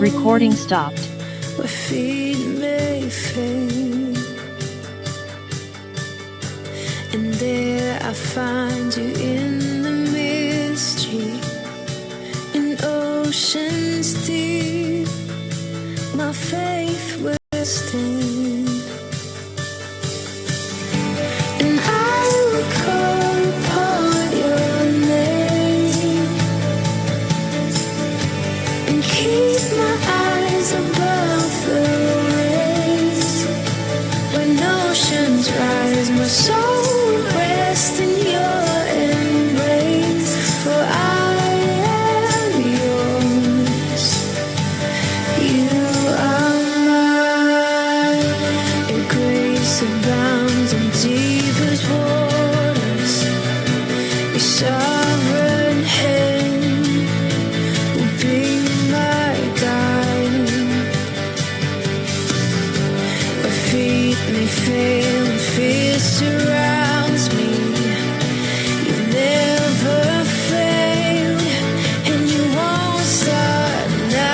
Recording stopped. Where feet may fail, and there I find you in the mystery, in oceans deep. My faith will stand, and I will call upon your name and keep my eyes above the waves. When oceans rise, my soul will rest in your embrace. For I am yours, you are mine. Your grace abounds in deepest waters. Your sovereign hand will be my guide. Where feet may fail and fear surrounds me, you've never failed, and you won't start now.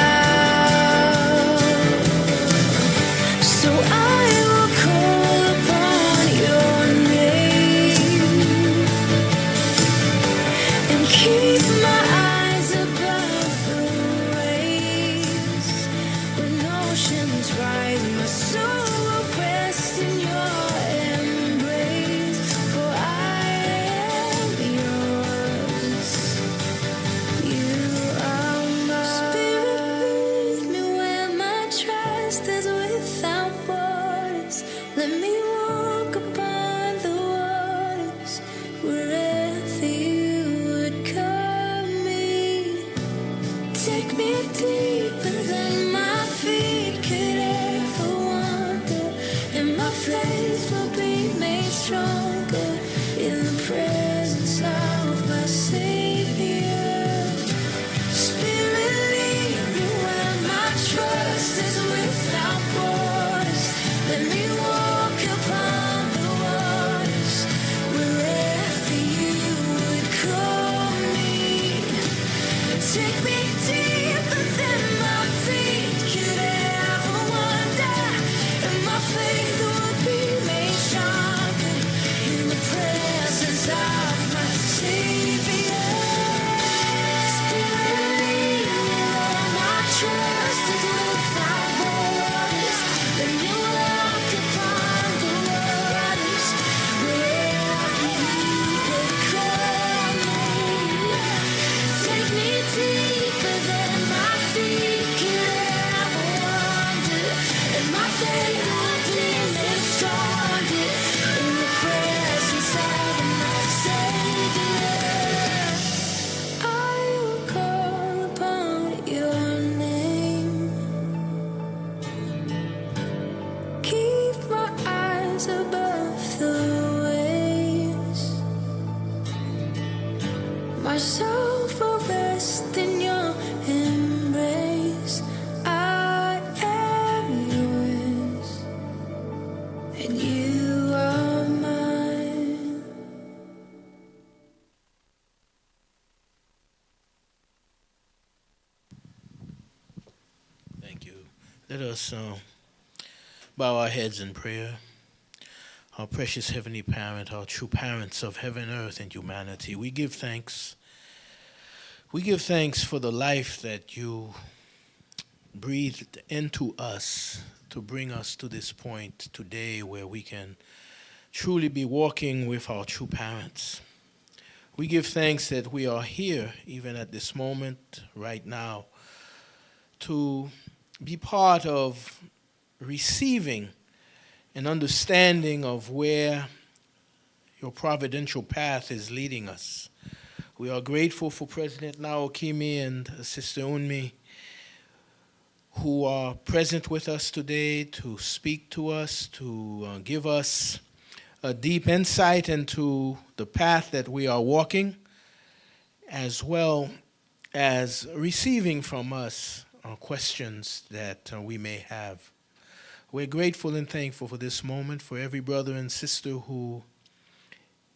So I will call upon your name and keep my eyes above the waves. When oceans rise, my soul will rest in your embrace. For I am yours, you are mine. Spirit, lead me where my trust is without borders. Let me walk upon the waters wherever you would call me. Take me deeper than my feet could ever wander, and my faith will be made stronger in the presence of my Savior. Spirit, lead me where my trust is without borders. Let me walk upon the waters wherever you would call me. Take me deeper than my feet could ever wander, and my faith will be made stronger in the presence of my Savior. Spirit, lead me where my trust is without borders. Let me walk upon the waters wherever you would call me. Take me deeper than my feet could ever wander, and my faith will be made stronger in the presence of my Savior. I will call upon your name, keep my eyes above the waves. My soul will rest in your embrace. I am yours, and you are mine. Thank you. Let us bow our heads in prayer. Our precious Heavenly Parent, our true parents of heaven, earth, and humanity, we give thanks. We give thanks for the life that you breathed into us to bring us to this point today where we can truly be walking with our true parents. We give thanks that we are here, even at this moment, right now, to be part of receiving an understanding of where your providential path is leading us. We are grateful for President Naokimi and Sister Unmi, who are present with us today to speak to us, to give us a deep insight into the path that we are walking, as well as receiving from us questions that we may have. We're grateful and thankful for this moment, for every brother and sister who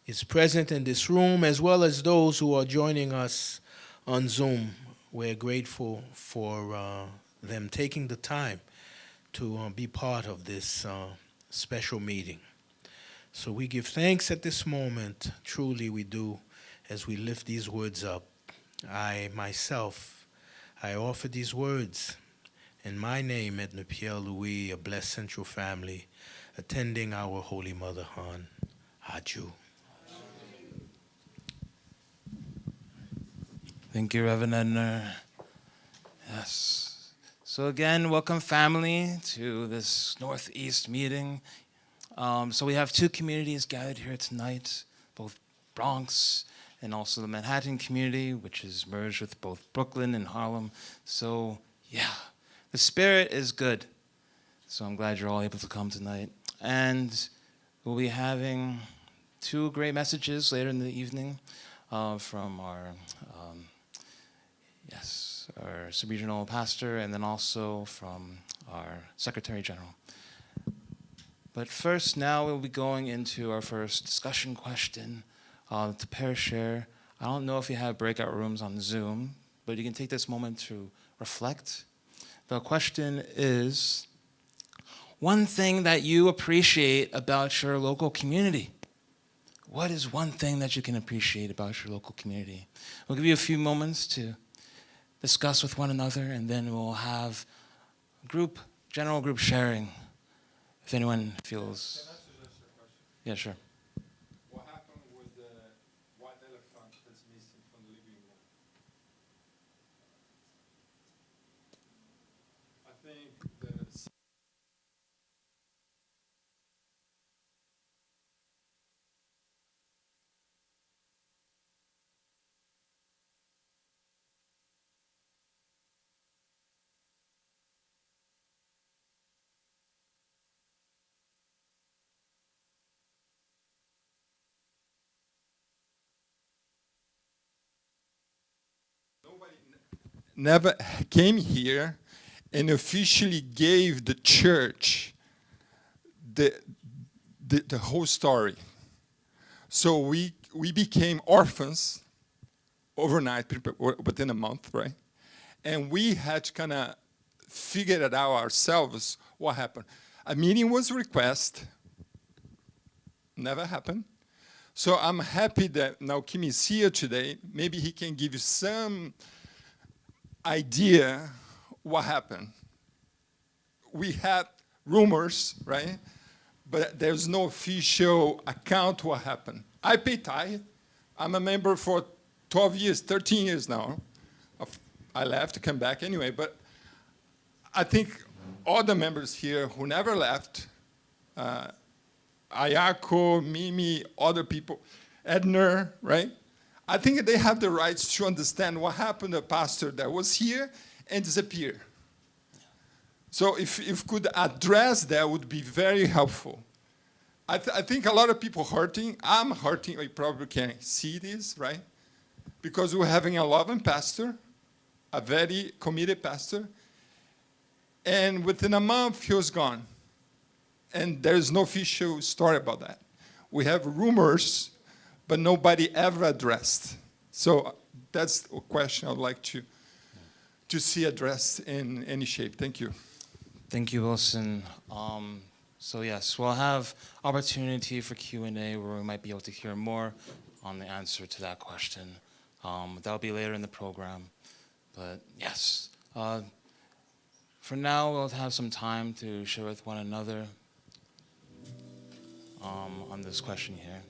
is present in this room, as well as those who are joining us on Zoom. We're grateful for them taking the time to be part of this special meeting. So we give thanks at this moment, truly we do, as we lift these words up. I myself, I offer these words in my name, Edna Pierre Louis, a blessed central family, attending our Holy Mother Han. Adieu. Thank you, Reverend Edner. Yes. So again, welcome family to this Northeast meeting. So we have two communities gathered here tonight, both Bronx and also the Manhattan community, which is merged with both Brooklyn and Harlem. So yeah, the spirit is good. So I'm glad you're all able to come tonight. And we'll be having two great messages later in the evening from our our sub-regional pastor, and then also from our Secretary General. But first, now we'll be going into our first discussion question to pair share. I don't know if you have breakout rooms on Zoom, but you can take this moment to reflect. The question is, one thing that you appreciate about your local community. What is one thing that you can appreciate about your local community? We'll give you a few moments to discuss with one another, and then we'll have general group sharing, if anyone feels. Can I suggest a question? Yeah, sure. What happened with the white elephant that's missing from the living room? I think the never came here and officially gave the church the whole story. So we became orphans overnight, within a month, right? And we had to kind of figure it out ourselves what happened. A meeting was requested, never happened. So I'm happy that now Kim is here today. Maybe he can give you some idea what happened. We had rumors, right? But there's no official account what happened. I pay tithe. I'm a member for 12 years, 13 years now. I left to come back anyway, but I think all the members here who never left, Ayako, Mimi, other people, Edner, right? I think they have the rights to understand what happened to a pastor that was here and disappeared. So if could address that would be very helpful. I think a lot of people hurting. I'm hurting. You probably can see this, right? Because we're having a loving pastor, a very committed pastor, and within a month he was gone. And there's no official story about that. We have rumors, but nobody ever addressed. So that's a question I'd like to see addressed in any shape. Thank you. Thank you, Wilson. So yes, we'll have opportunity for Q&A where we might be able to hear more on the answer to that question. That'll be later in the program. But yes, for now we'll have some time to share with one another on this question here.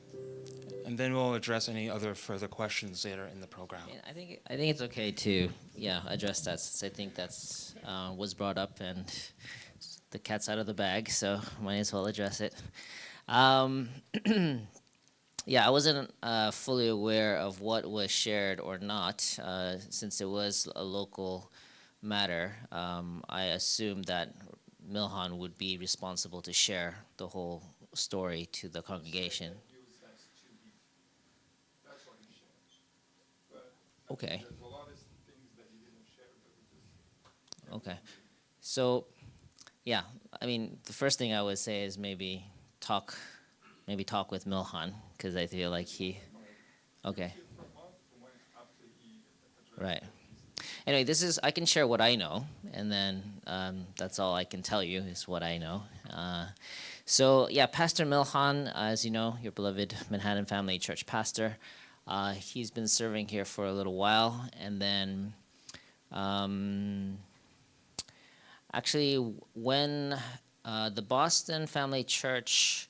And then we'll address any other further questions later in the program. I think it's okay to address that, since I think that's was brought up and the cat's out of the bag, so might as well address it. Yeah, I wasn't fully aware of what was shared or not, since it was a local matter. I assumed that Milhan would be responsible to share the whole story to the congregation. Okay. Okay. So, yeah, I mean, the first thing I would say is maybe talk with Milhan, because I feel like he. Okay. Right. Anyway, I can share what I know, and then that's all I can tell you is what I know. So yeah, Pastor Milhan, as you know, your beloved Manhattan Family Church pastor, he's been serving here for a little while, and then actually when the Boston Family Church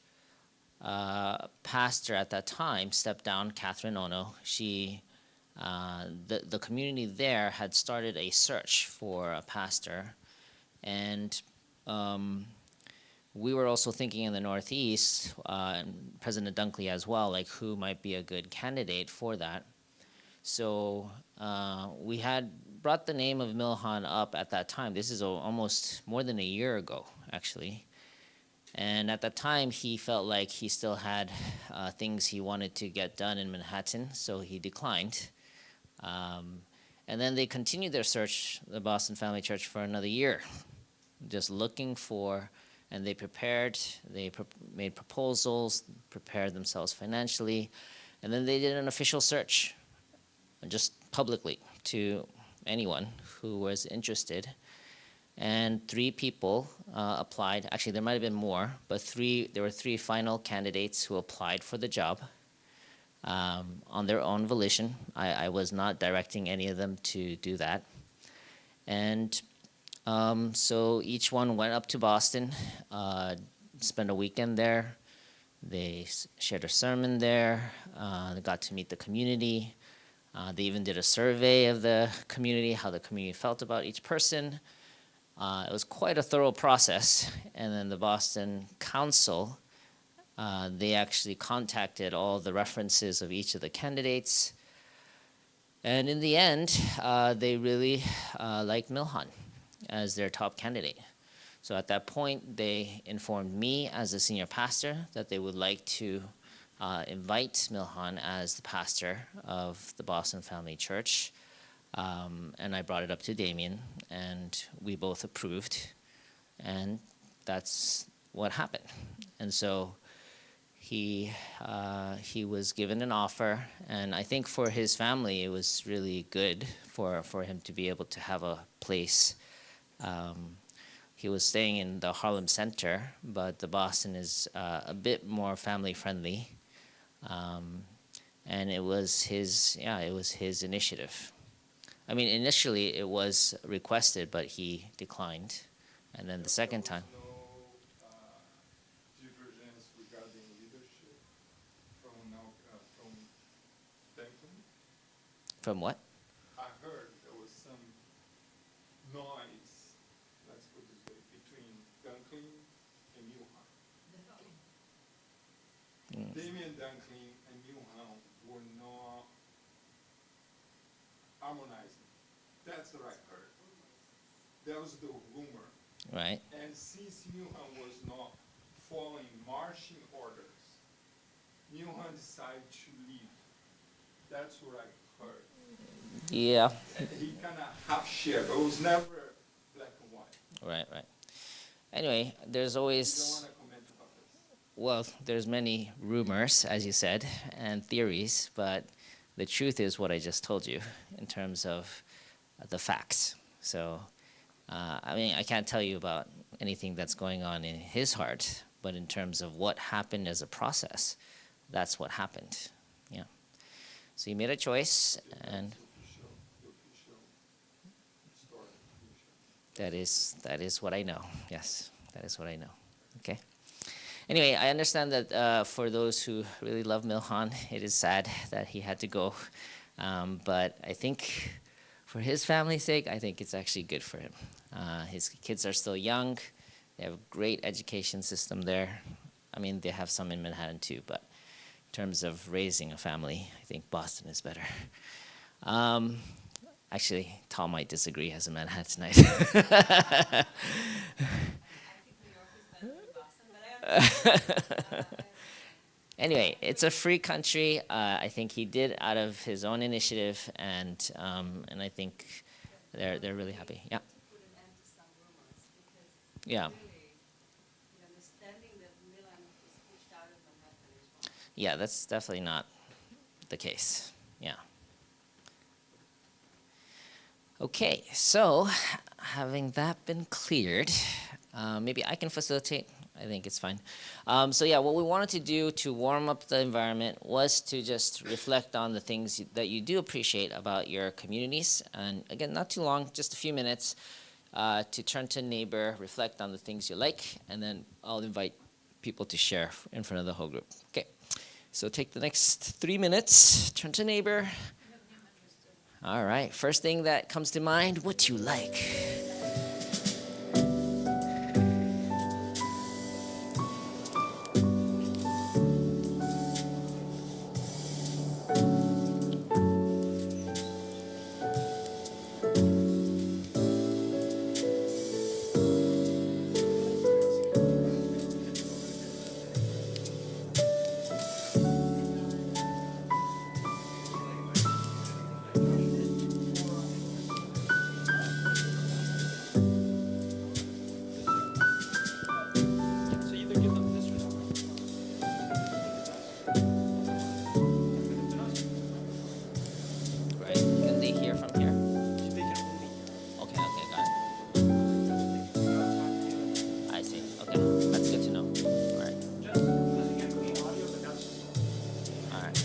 pastor at that time stepped down, Catherine Ono, the community there had started a search for a pastor, and we were also thinking in the Northeast, and President Dunkley as well, like who might be a good candidate for that. So we had brought the name of Milhan up at that time. This is almost more than a year ago, actually. And at that time, he felt like he still had things he wanted to get done in Manhattan, so he declined. And then they continued their search, the Boston Family Church, for another year, just looking for, and they made proposals, prepared themselves financially, and then they did an official search, just publicly to anyone who was interested. And 3 people applied. Actually, there might have been more, but there were 3 final candidates who applied for the job on their own volition. I was not directing any of them to do that. And so each one went up to Boston, spent a weekend there. They shared a sermon there. They got to meet the community. They even did a survey of the community, how the community felt about each person. It was quite a thorough process. And then the Boston Council, they actually contacted all the references of each of the candidates. And in the end, they really liked Milhan as their top candidate. So at that point, they informed me as the senior pastor that they would like to invite Milhan as the pastor of the Boston Family Church. And I brought it up to Damien, and we both approved, and that's what happened. And so he was given an offer, and I think for his family it was really good for him to be able to have a place. He was staying in the Harlem Center, but the Boston is a bit more family friendly, and it was his initiative. I mean, initially it was requested, but he declined, and then the second time. No divergence regarding leadership from Duncan. From what? I heard there was some noise, let's put it this way, between Dunklin and Milhan. Damien Dunklin and Milhan were not harmonizing. That's what I heard. That was the rumor. Right. And since Milhan was not following marching orders, Milhan decided to leave. That's what I heard. Yeah. He kind of half shared, but it was never black and white. Right. Anyway, there's You don't always, want to comment about this. well, there's many rumors, as you said, and theories, but the truth is what I just told you in terms of the facts. So, I mean, I can't tell you about anything that's going on in his heart, but in terms of what happened as a process, that's what happened. Yeah. So he made a choice, and The official story. that is what I know. Yes, that is what I know. Okay. Anyway, I understand that for those who really love Milhan, it is sad that he had to go. But I think for his family's sake, I think it's actually good for him. His kids are still young. They have a great education system there. I mean, they have some in Manhattan too, but in terms of raising a family, I think Boston is better. Actually, Tom might disagree as a Manhattanite. Anyway, it's a free country. I think he did out of his own initiative, and I think they're really happy. Yeah. Put an end to some rumors because Yeah. really, the understanding that Milan is pushed out of Manhattan is wrong. Yeah, that's definitely not the case. Yeah. Okay, so having that been cleared, maybe I can facilitate. I think it's fine. So yeah, what we wanted to do to warm up the environment was to just reflect on the things that you do appreciate about your communities. And again, not too long, just a few minutes, to turn to neighbor, reflect on the things you like, and then I'll invite people to share in front of the whole group. Okay, so take the next 3 minutes, turn to neighbor. All right, first thing that comes to mind, what you like. Right, can they hear from here? Okay, okay, got it. I see, okay, that's good to know. All right. All right.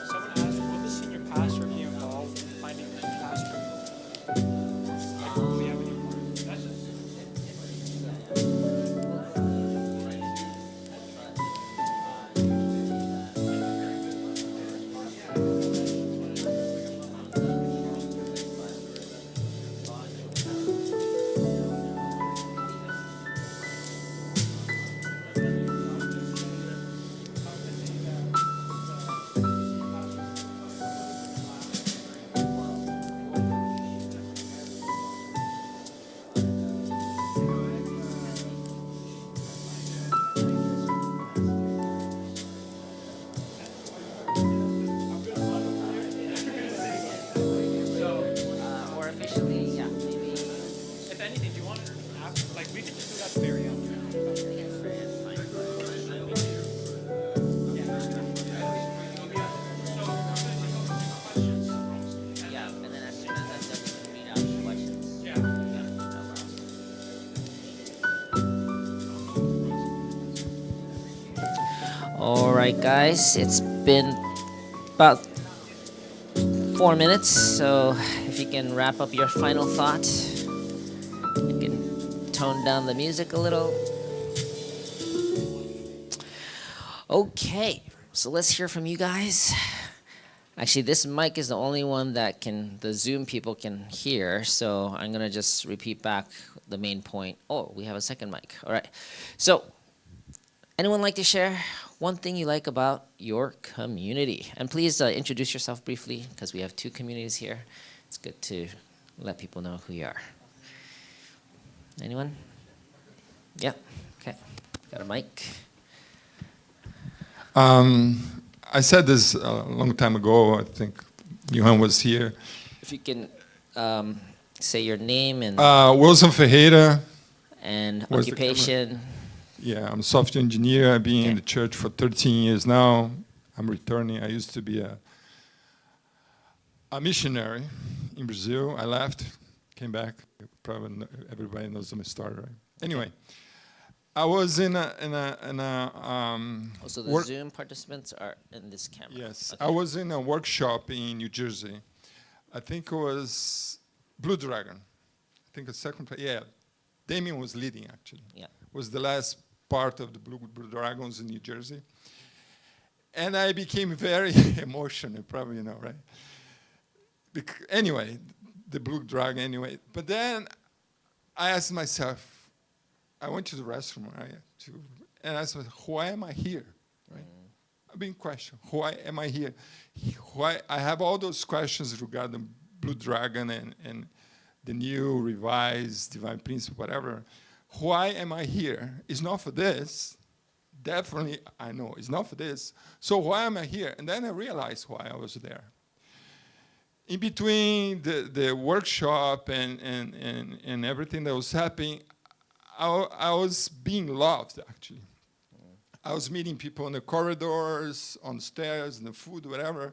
Someone asked, will the senior pastor be involved in finding the new pastor? Like, will we have any part? That's just. Or officially, yeah, maybe. If anything, do you want to ask? Like, we could just do that at the very end. Yeah, and then as soon as that's done, you can read out the questions. Yeah. No problem. All right, guys, it's been about 4 minutes, so if you can wrap up your final thought, you can tone down the music a little. Okay, so let's hear from you guys. Actually, this mic is the only one that the Zoom people can hear, so I'm gonna just repeat back the main point. Oh, we have a second mic. All right. So, anyone like to share one thing you like about your community. And please introduce yourself briefly, because we have two communities here. It's good to let people know who you are. Anyone? Yeah. Okay. Got a mic. I said this a long time ago. I think Johan was here. If you can say your name and Wilson Ferreira. Where's the occupation. Yeah, I'm a software engineer. I've been in Okay. the church for 13 years now. I'm returning. I used to be a missionary in Brazil. I left, came back. Probably everybody knows my story, right? Anyway, I was in a So the work- Zoom participants are in this camera. Yes, Okay. I was in a workshop in New Jersey. I think it was Blue Dragon. I think the second place. Yeah, Damien was leading actually. Yeah. Was the last part of the Blue Dragons in New Jersey. And I became very emotional, probably you know, right? Anyway, the Blue Dragon anyway. But then I asked myself, I went to the restroom, right? And I said, why am I here? Right? I've been questioned. Why am I here? Why I have all those questions regarding Blue Dragon and the new revised Divine Principle, whatever. Why am I here? It's not for this. Definitely, I know it's not for this. So why am I here? And then I realized why I was there. In between the workshop and everything that was happening, I was being loved, actually. I was meeting people in the corridors, on the stairs, in the food, whatever.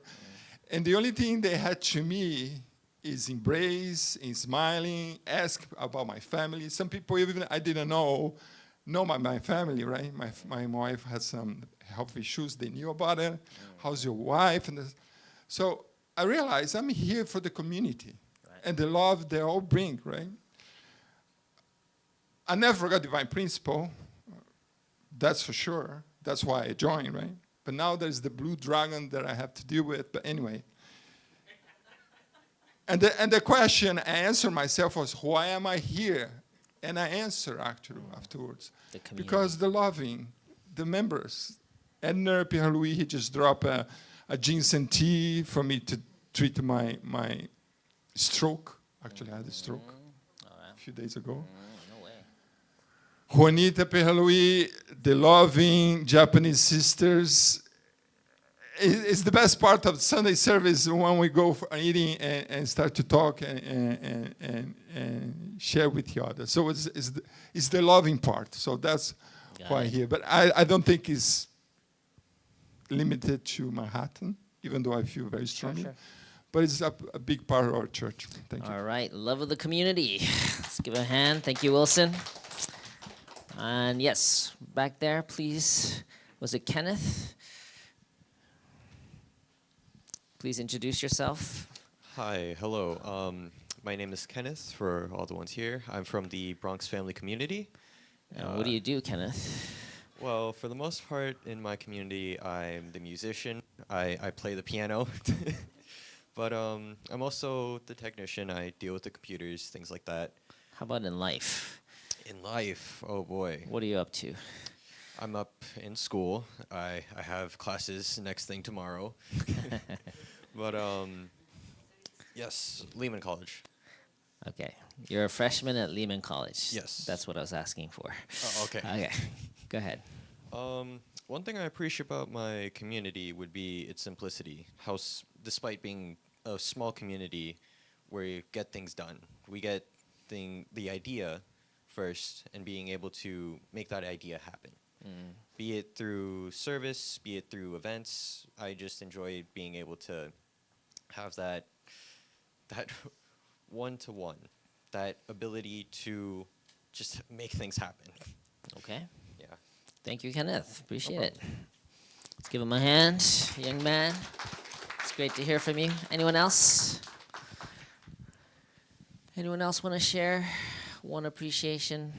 And the only thing they had to me is embrace, in smiling, ask about my family. Some people even I didn't know my family, right? My wife had some health issues. They knew about it. How's your wife? And so I realized I'm here for the community and the love they all bring, right? I never forgot Divine Principle. That's for sure. That's why I joined, right? But now there's the Blue Dragon that I have to deal with. But anyway. And the question I answered myself was, why am I here? And I answered actually afterwards. The community. Because the loving, the members. Edner Pierre Louis, he just dropped a ginseng tea for me to treat my stroke. Actually, I had a stroke a few days ago. No way. Juanita Pierre Louis, the loving Japanese sisters. It's the best part of Sunday service when we go for eating and start to talk and share with each other. So it's the loving part. So that's why I'm here. But I don't think it's limited to Manhattan, even though I feel very strongly. Sure. But it's a big part of our church. Thank you. All right, love of the community. Let's give a hand. Thank you, Wilson. And yes, back there, please. Was it Kenneth? Please introduce yourself. Hi, hello. My name is Kenneth, for all the ones here. I'm from the Bronx family community. And what do you do, Kenneth? Well, for the most part, in my community, I'm the musician. I play the piano. But I'm also the technician. I deal with the computers, things like that. How about in life? In life, oh boy. What are you up to? I'm up in school. I have classes next thing tomorrow. But yes, Lehman College. Okay, you're a freshman at Lehman College. Yes. That's what I was asking for. Oh, okay. Okay, go ahead. One thing I appreciate about my community would be its simplicity. How, despite being a small community where you get things done, we get the idea first and being able to make that idea happen. Be it through service, be it through events. I just enjoy being able to have that one-to-one, that ability to just make things happen. Okay. Yeah. Thank you, Kenneth. Appreciate it. Let's give him a hand, young man. It's great to hear from you. Anyone else? Anyone else want to share one appreciation?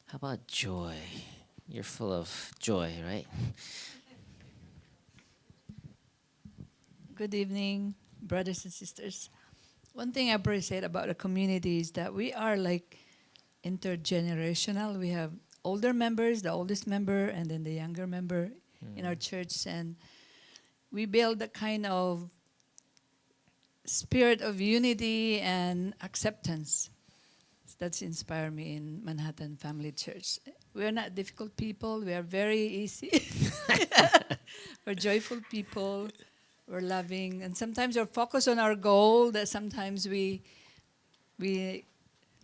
How about joy? You're full of joy, right? Good evening, brothers and sisters. One thing I appreciate about the community is that we are like intergenerational. We have older members, the oldest member, and then the younger member in our church, and we build a kind of spirit of unity and acceptance. That's inspired me in Manhattan Family Church. We're not difficult people. We are very easy. We're joyful people. We're loving, and sometimes we're focused on our goal. That sometimes we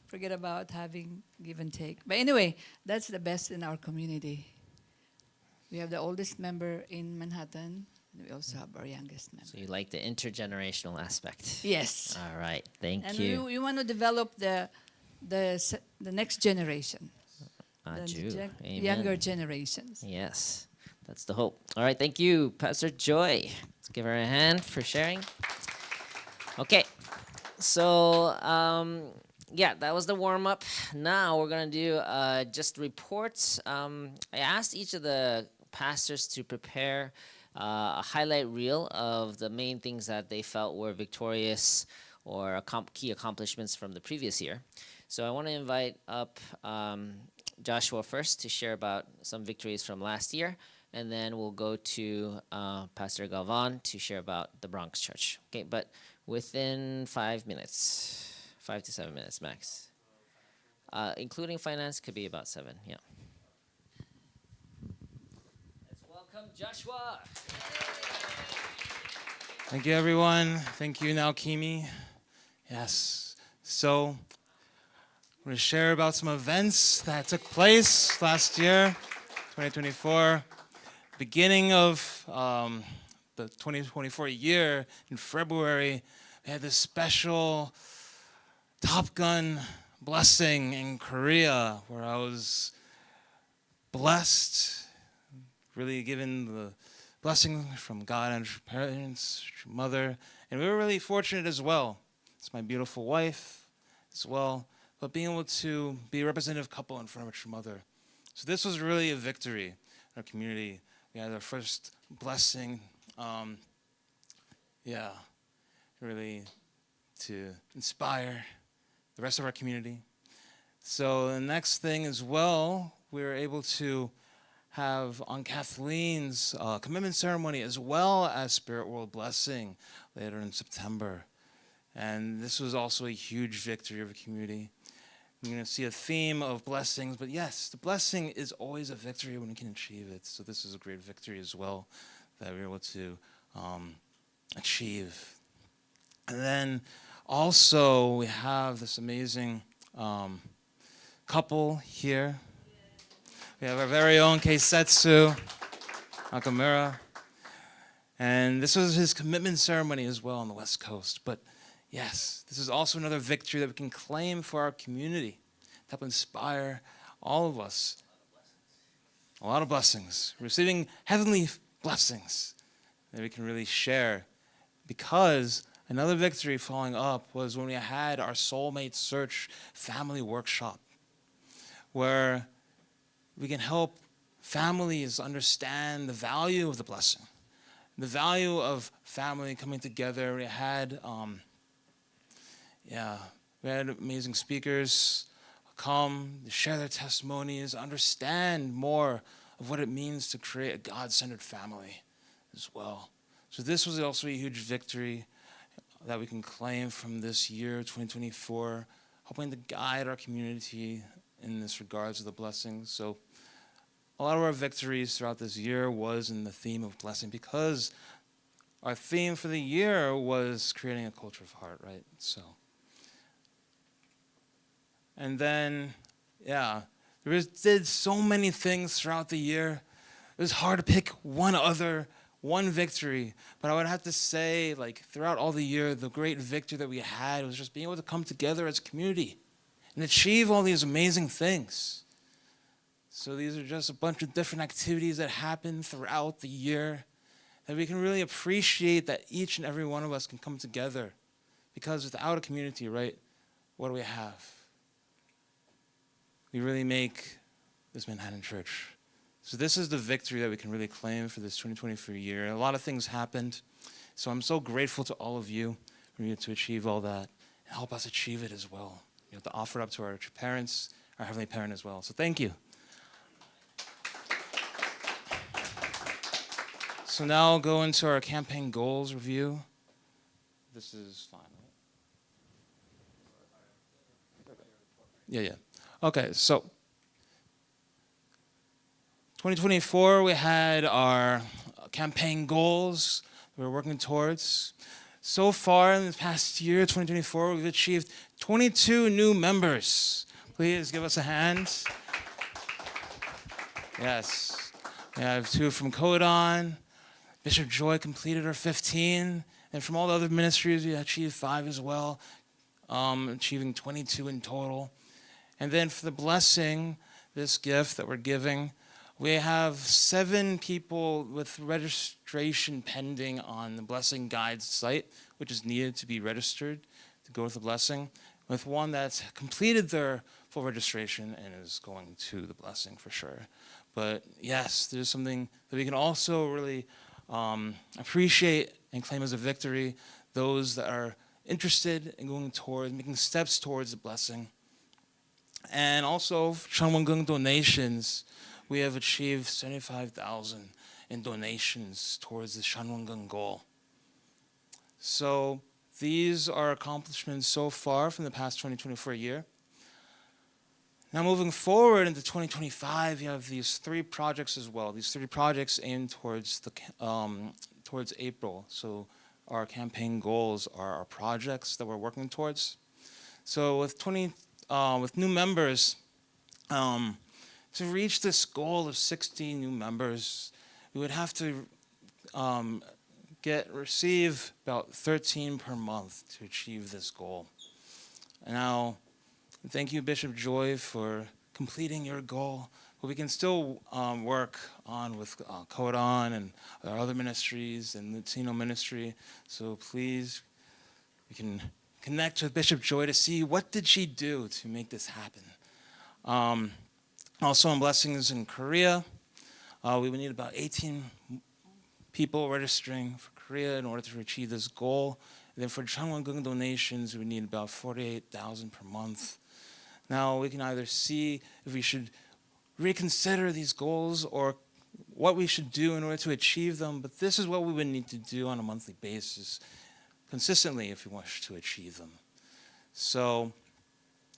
forget about having give and take. But anyway, that's the best in our community. We have the oldest member in Manhattan. And we also have our youngest member. So you like the intergenerational aspect. Yes. All right. Thank And you. we want to develop the next generation, the Amen. younger generations. Yes, that's the hope. All right, thank you, Pastor Joy. Let's give her a hand for sharing. Okay, so yeah, that was the warm up. Now we're gonna do just reports. I asked each of the pastors to prepare a highlight reel of the main things that they felt were victorious or key accomplishments from the previous year. So I want to invite up Joshua first to share about some victories from last year, and then we'll go to Pastor Galvan to share about the Bronx Church. Okay, but within 5 minutes, 5 to 7 minutes max. Including finance, could be about 7, yeah. Let's welcome Joshua. Thank you, everyone. Thank you, Naokimi. Yes. So, I'm going to share about some events that took place last year, 2024. Beginning of the 2024 year, in February, we had this special Top Gun blessing in Korea where I was blessed, really given the blessing from God and parents, mother, and we were really fortunate as well. It's my beautiful wife as well, but being able to be a representative couple in front of her mother. So this was really a victory in our community. We had our first blessing, really to inspire the rest of our community. So the next thing as well, we were able to have on Kathleen's commitment ceremony as well as Spirit World Blessing later in September. And this was also a huge victory of the community. You're going to see a theme of blessings, but yes, the blessing is always a victory when you can achieve it. So this is a great victory as well that we were able to achieve. And then also we have this amazing couple here. We have our very own Keisetsu Nakamura. And this was his commitment ceremony as well on the West Coast. But yes, this is also another victory that we can claim for our community to help inspire all of us. A lot of blessings. Receiving heavenly blessings that we can really share. Because another victory following up was when we had our Soulmate Search family workshop, where we can help families understand the value of the blessing, the value of family coming together. We had amazing speakers come to share their testimonies, understand more of what it means to create a God-centered family as well. So this was also a huge victory that we can claim from this year, 2024, helping to guide our community in this regards of the blessings. So a lot of our victories throughout this year was in the theme of blessing, because our theme for the year was creating a culture of heart, right? So, and then, did so many things throughout the year. It was hard to pick one victory, but I would have to say, like, throughout all the year, the great victory that we had was just being able to come together as a community and achieve all these amazing things. So these are just a bunch of different activities that happen throughout the year that we can really appreciate, that each and every one of us can come together. Because without a community, right, what do we have? We really make this Manhattan Church. So this is the victory that we can really claim for this 2024 year. A lot of things happened. So I'm so grateful to all of you for you to achieve all that and help us achieve it as well. You have to offer it up to our parents, our Heavenly Parent as well. So thank you. So now I'll go into our campaign goals review. This is fine, right? Yeah. Okay, so 2024, we had our campaign goals we were working towards. So far in the past year, 2024, we've achieved 22 new members. Please give us a hand. Yes. We have 2 from Codon. Bishop Joy completed her 15. And from all the other ministries, we achieved 5 as well, achieving 22 in total. And then for the blessing, this gift that we're giving, we have 7 people with registration pending on the Blessing Guides site, which is needed to be registered to go with the blessing, with 1 that's completed their full registration and is going to the blessing for sure. But yes, there's something that we can also really appreciate and claim as a victory, those that are interested in going towards, making steps towards the blessing. And also, Shanwanggung donations, we have achieved 75,000 in donations towards the Shanwanggung goal. So these are accomplishments so far from the past 2024 year. Now moving forward into 2025, you have these 3 projects as well. These 3 projects aim towards towards April. So our campaign goals are our projects that we're working towards. So with new members, to reach this goal of 60 new members, we would have to receive about 13 per month to achieve this goal. Now, thank you, Bishop Joy, for completing your goal. But we can still work on with Codon and our other ministries and Latino ministry. So please, you can connect with Bishop Joy to see what did she do to make this happen. Also on blessings in Korea, we would need about 18 people registering for Korea in order to achieve this goal. And then for Changwon-gung donations, we need about 48,000 per month. Now we can either see if we should reconsider these goals or what we should do in order to achieve them, but this is what we would need to do on a monthly basis, consistently if we wish to achieve them. So,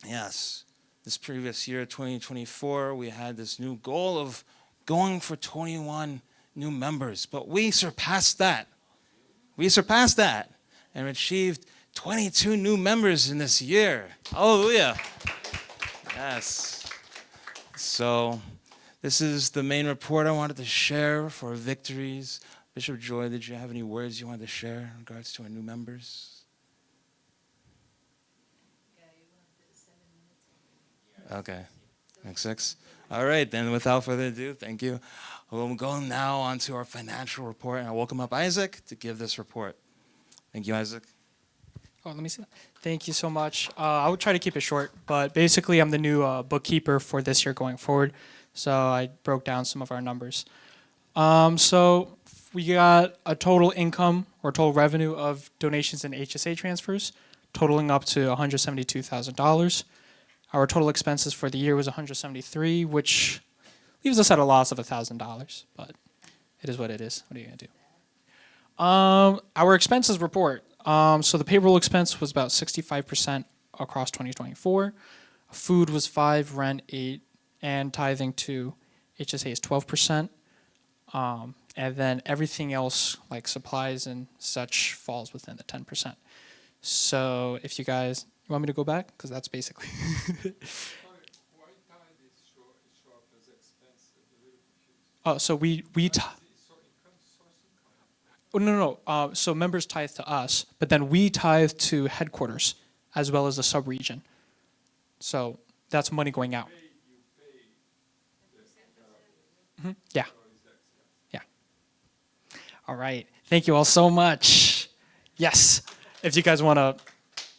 yes, this previous year, 2024, we had this new goal of going for 21 new members, but we surpassed that. We surpassed that and achieved 22 new members in this year. Hallelujah. Yes. So this is the main report I wanted to share for victories. Bishop Joy, did you have any words you wanted to share in regards to our new members? Okay. Next 6. All right, then without further ado, thank you. We'll go now on to our financial report, and I welcome up Isaac to give this report. Thank you, Isaac. Oh, let me see that. Thank you so much. I will try to keep it short, but basically I'm the new bookkeeper for this year going forward. So I broke down some of our numbers. So we got a total income or total revenue of donations and HSA transfers, totaling up to $172,000. Our total expenses for the year was $173,000, which leaves us at a loss of $1,000, but it is what it is. What are you gonna do? Our expenses report. So the payroll expense was about 65% across 2024. Food was 5%, rent 8%, and tithing to HSA is 12%. And then everything else, like supplies and such, falls within the 10%. So if you guys, you want me to go back? Because that's basically. Oh, so we Oh, no. So members tithe to us, but then we tithe to headquarters as well as the sub-region. So that's money going out. Yeah. Yeah. All right. Thank you all so much. Yes. If you guys want to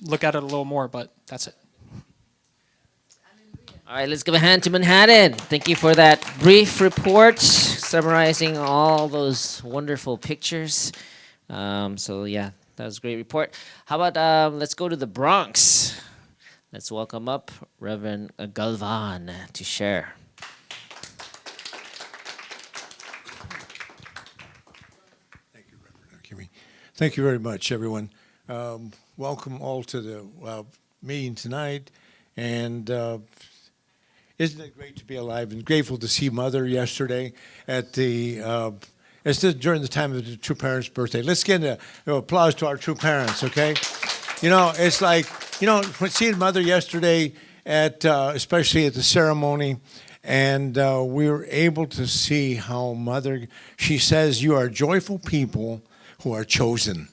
look at it a little more, but that's it. All right, let's give a hand to Manhattan. Thank you for that brief report summarizing all those wonderful pictures. So yeah, that was a great report. How about let's go to the Bronx. Let's welcome up Reverend Galvan to share. Kimmy. Thank you very much, everyone. Welcome all to the meeting tonight. And isn't it great to be alive and grateful to see Mother yesterday at the, it's just during the time of the True Parents' birthday. Let's get an applause to our True Parents, okay? You know, it's like, you know, seeing Mother yesterday at, especially at the ceremony, and we were able to see how Mother, she says, you are joyful people who are chosen.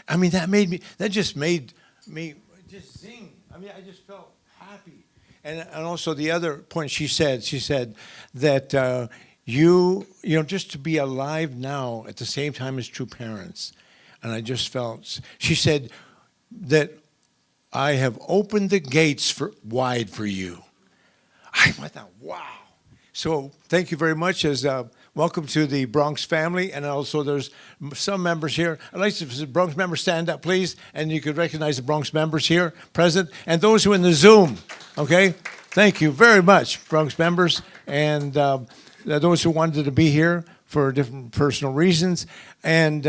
I mean, that just made me just sing. I mean, I just felt happy. And also the other point she said that you know, just to be alive now at the same time as true parents. And I just felt, she said that I have opened the gates wide for you. I thought, wow. So thank you very much. As welcome to the Bronx family, and also there's some members here. I'd like to see Bronx members stand up, please, and you could recognize the Bronx members here present, and those who are in the Zoom. Okay, thank you very much, Bronx members, and those who wanted to be here for different personal reasons. And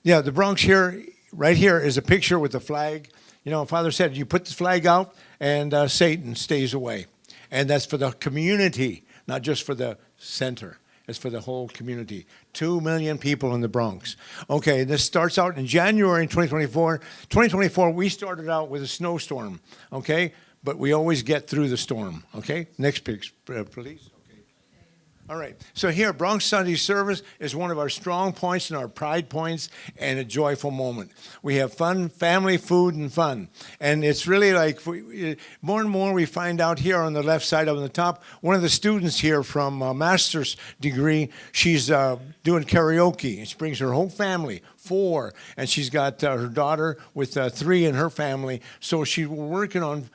yeah, the Bronx here, right here, is a picture with the flag. You know, Father said, you put the flag out, and Satan stays away. And that's for the community, not just for the center. It's for the whole community. 2 million people in the Bronx. Okay, this starts out in January 2024. 2024, we started out with a snowstorm, okay? But we always get through the storm, okay? Next picture, please. All right, so here, Bronx Sunday service is one of our strong points and our pride points and a joyful moment. We have fun, family, food, and fun. And it's really like, more and more we find out here on the left side up on the top, one of the students here from a master's degree, she's doing karaoke. She brings her whole family, 4, and she's got her daughter with 3 in her family. So she's working on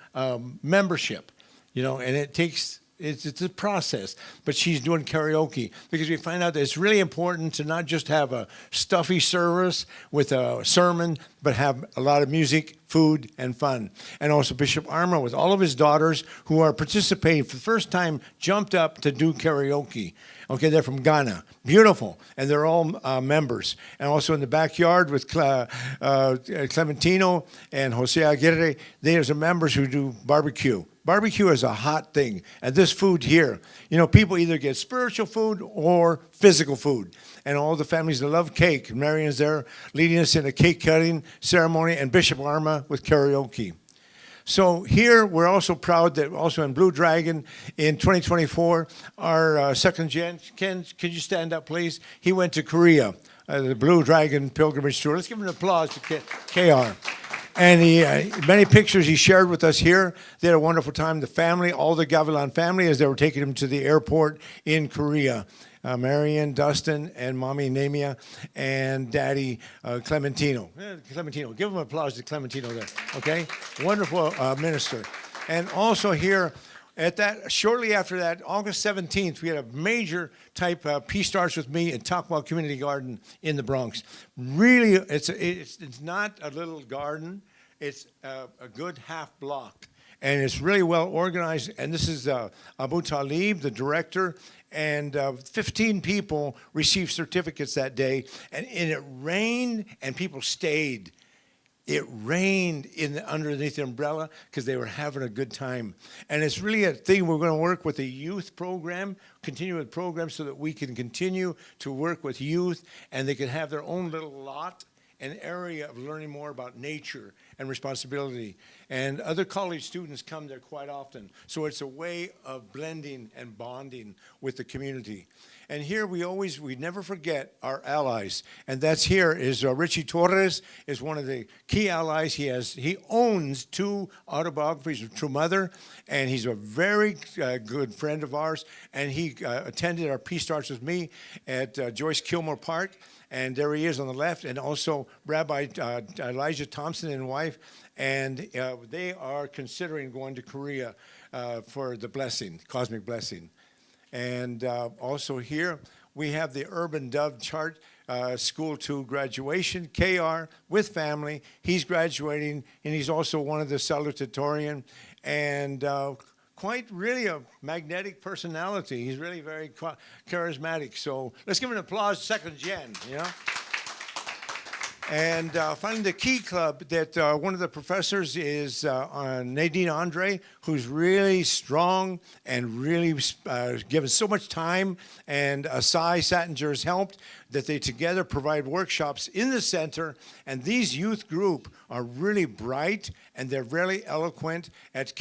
membership, you know, and it takes... It's a process, but she's doing karaoke because we find out that it's really important to not just have a stuffy service with a sermon, but have a lot of music, food, and fun. And also Bishop Arma with all of his daughters who are participating for the first time, jumped up to do karaoke. Okay, they're from Ghana. Beautiful. And they're all members. And also in the backyard with Clementino and Jose Aguirre, there's some members who do barbecue. Barbecue is a hot thing. And this food here, you know, people either get spiritual food or physical food. And all the families that love cake. Marion's there leading us in a cake cutting ceremony, and Bishop Arma with karaoke. So here we're also proud that also in Blue Dragon in 2024, our second gen, Ken, could you stand up please? He went to Korea, the Blue Dragon pilgrimage tour. Let's give an applause to KR. And he, many pictures he shared with us here. They had a wonderful time. The family, all the Gavilan family, as they were taking him to the airport in Korea. Marion, Dustin, and Mommy Namia, and Daddy Clementino. Clementino, give him an applause to Clementino there, okay? Wonderful minister. And also here, at that, shortly after that, August 17th, we had a major type Peace Starts With Me at Talkwell Community Garden in the Bronx. Really, it's not a little garden. It's a good half block. And it's really well organized. And this is Abu Talib, the director, and 15 people received certificates that day. And it rained, and people stayed. It rained underneath the umbrella because they were having a good time. And it's really a thing we're going to work with a youth program, continue with programs so that we can continue to work with youth and they can have their own little lot, an area of learning more about nature and responsibility. And other college students come there quite often. So it's a way of blending and bonding with the community. And here we never forget our allies. And that's here is Richie Torres is one of the key allies. He owns 2 autobiographies of True Mother, and he's a very good friend of ours. And he attended our Peace Starts With Me at Joyce Kilmer Park. And there he is on the left, and also Rabbi Elijah Thompson and wife. And they are considering going to Korea for the blessing, cosmic blessing. And also here, we have the Urban Dove Chart School 2 graduation, KR, with family. He's graduating, and he's also one of the salutatorian. And quite really a magnetic personality. He's really very charismatic. So let's give an applause, second gen, you know? And finally, the Key Club, that one of the professors is Nadine Andre, who's really strong and really given so much time, and Asai Sattinger's helped, that they together provide workshops in the center. And these youth group are really bright, and they're really eloquent at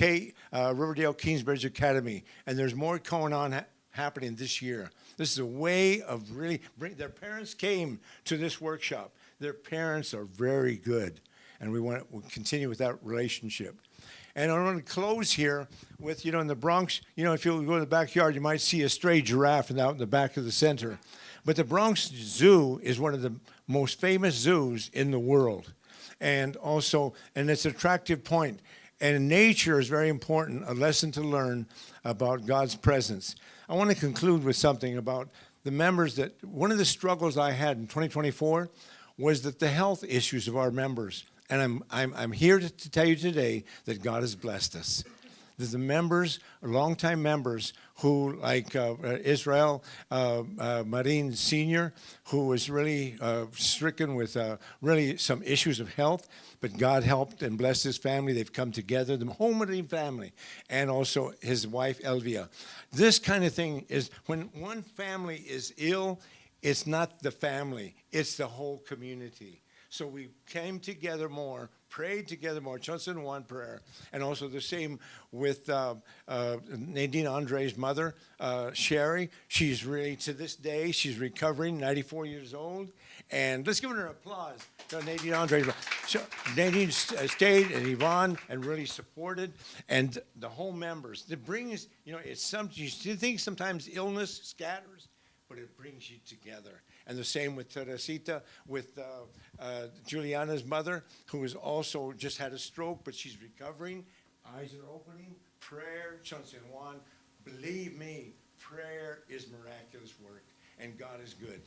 Riverdale Kingsbridge Academy. And there's more going on happening this year. This is a way of really their parents came to this workshop. Their parents are very good, and we want to continue with that relationship. And I want to close here with, in the Bronx, if you go to the backyard, you might see a stray giraffe out in the back of the center. But the Bronx Zoo is one of the most famous zoos in the world. And it's an attractive point. And nature is very important, a lesson to learn about God's presence. I want to conclude with something about the members that one of the struggles I had in 2024 was that the health issues of our members. And I'm here to tell you today that God has blessed us. That the members, longtime members, who like Israel Marin Sr., who was really stricken with really some issues of health, but God helped and blessed his family. They've come together, the whole Marin family, and also his wife Elvia. This kind of thing is when one family is ill, it's not the family, it's the whole community. So we came together more, prayed together more, just in one prayer. And also the same with Nadine Andre's mother, Sherry. She's really, to this day, she's recovering, 94 years old. And let's give her an applause to Nadine Andre. So Nadine stayed, and Yvonne, and really supported, and the whole members. It brings, it's something, you think sometimes illness scatters, but it brings you together. And the same with Teresita, with Juliana's mother, who has also just had a stroke, but she's recovering. Eyes are opening. Prayer, Chunse Juan, believe me, prayer is miraculous work, and God is good.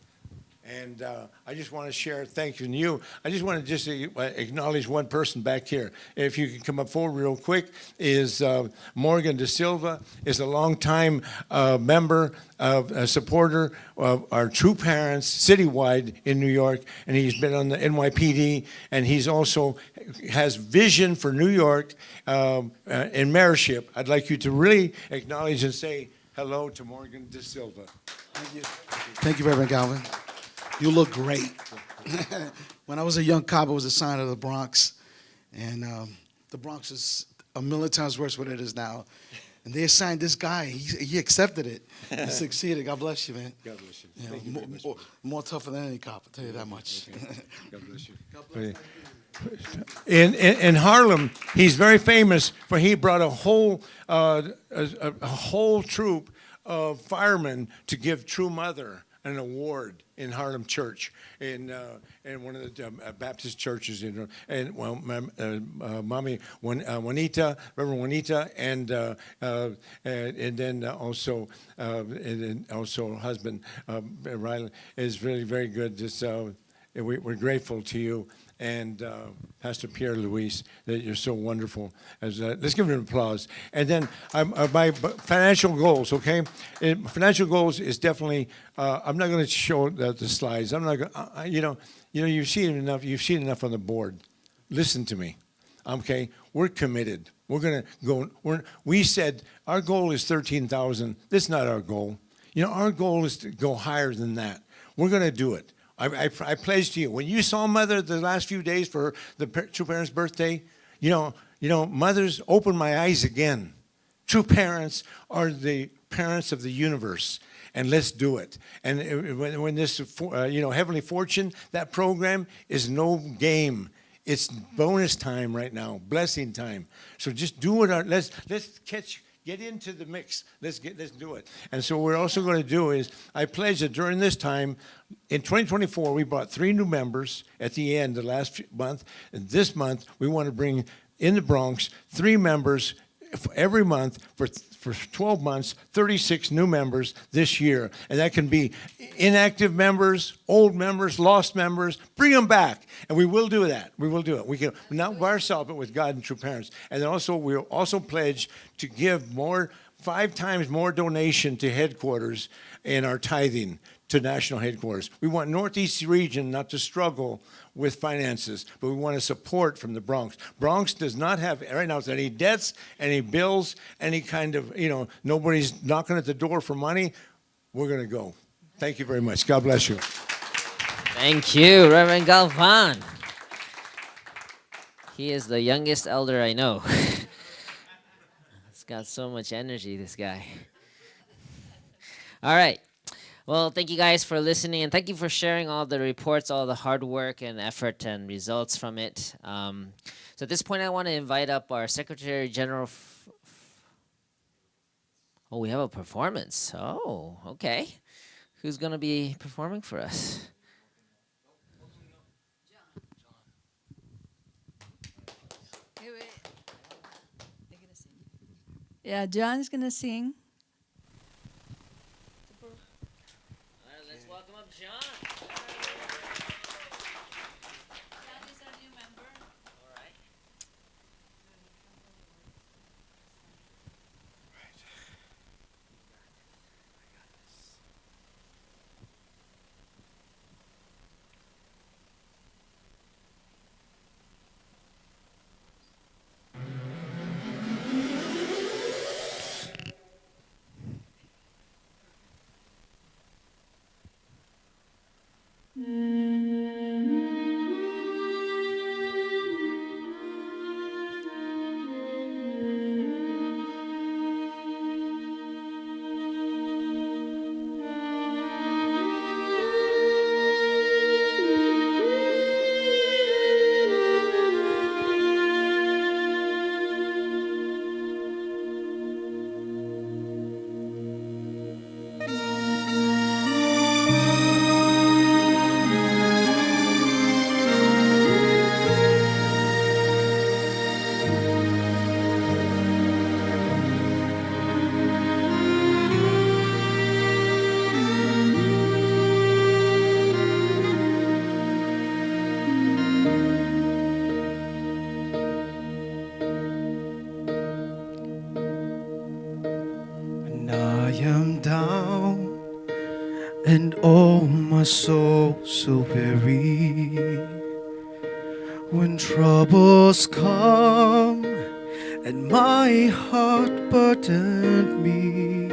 And I just want to share, thank you. I just want to acknowledge one person back here. If you can come up forward real quick, is Morgan De Silva, is a longtime member, a supporter of our True Parents citywide in New York, and he's been on the NYPD, and he's also has vision for New York in mayorship. I'd like you to really acknowledge and say hello to Morgan De Silva. Thank you. Thank you, Reverend Galvin. You look great. When I was a young cop, I was assigned to the Bronx, and the Bronx is a million times worse than it is now. And they assigned this guy. He accepted it. He succeeded. God bless you, man. God bless you. Thank you very much, more tougher than any cop, I'll tell you that much. God bless you. God bless you. In Harlem, he's very famous for he brought a whole troop of firemen to give True Mother an award in Harlem Church, in one of the Baptist churches, and Mommy Juanita, Reverend Juanita, and then also husband Riley is really very good. Just we're grateful to you. And Pastor Pierre Luis, that you're so wonderful. Let's give him an applause. And then my financial goals, okay? Financial goals is definitely. I'm not going to show the slides. I'm not going. You've seen enough. You've seen enough on the board. Listen to me, okay? We're committed. We're going to go. We said our goal is 13,000. That's not our goal. Our goal is to go higher than that. We're going to do it. I pledge to you, when you saw Mother the last few days for the True Parents' birthday, mothers opened my eyes again. True Parents are the parents of the universe, and let's do it. And when this, Heavenly Fortune, that program is no game. It's bonus time right now, blessing time. So just do it. Let's get into the mix. Let's do it. And so what we're also going to do is, I pledge that during this time, in 2024, we brought 3 new members at the end, the last month. And this month, we want to bring in the Bronx 3 members every month for 12 months, 36 new members this year. And that can be inactive members, old members, lost members. Bring them back. And we will do that. We will do it. We can, not by ourselves, but with God and True Parents. And then also, we'll also pledge to give 5 times more donation to headquarters in our tithing, to national headquarters. We want Northeast region not to struggle with finances, but we want to support from the Bronx. Bronx does not have, right now, any debts, any bills, any kind of, nobody's knocking at the door for money. We're going to go. Thank you very much. God bless you. Thank you, Reverend Galvan. He is the youngest elder I know. He's got so much energy, this guy. All right. Well, thank you guys for listening, and thank you for sharing all the reports, all the hard work and effort and results from it. So at this point, I want to invite up our Secretary General. Oh, we have a performance. Oh, okay. Who's going to be performing for us? Yeah, John's gonna sing. Let's welcome up John. John is our new member. All right. When I am down and oh my soul so weary, when troubles come and my heart burdened me,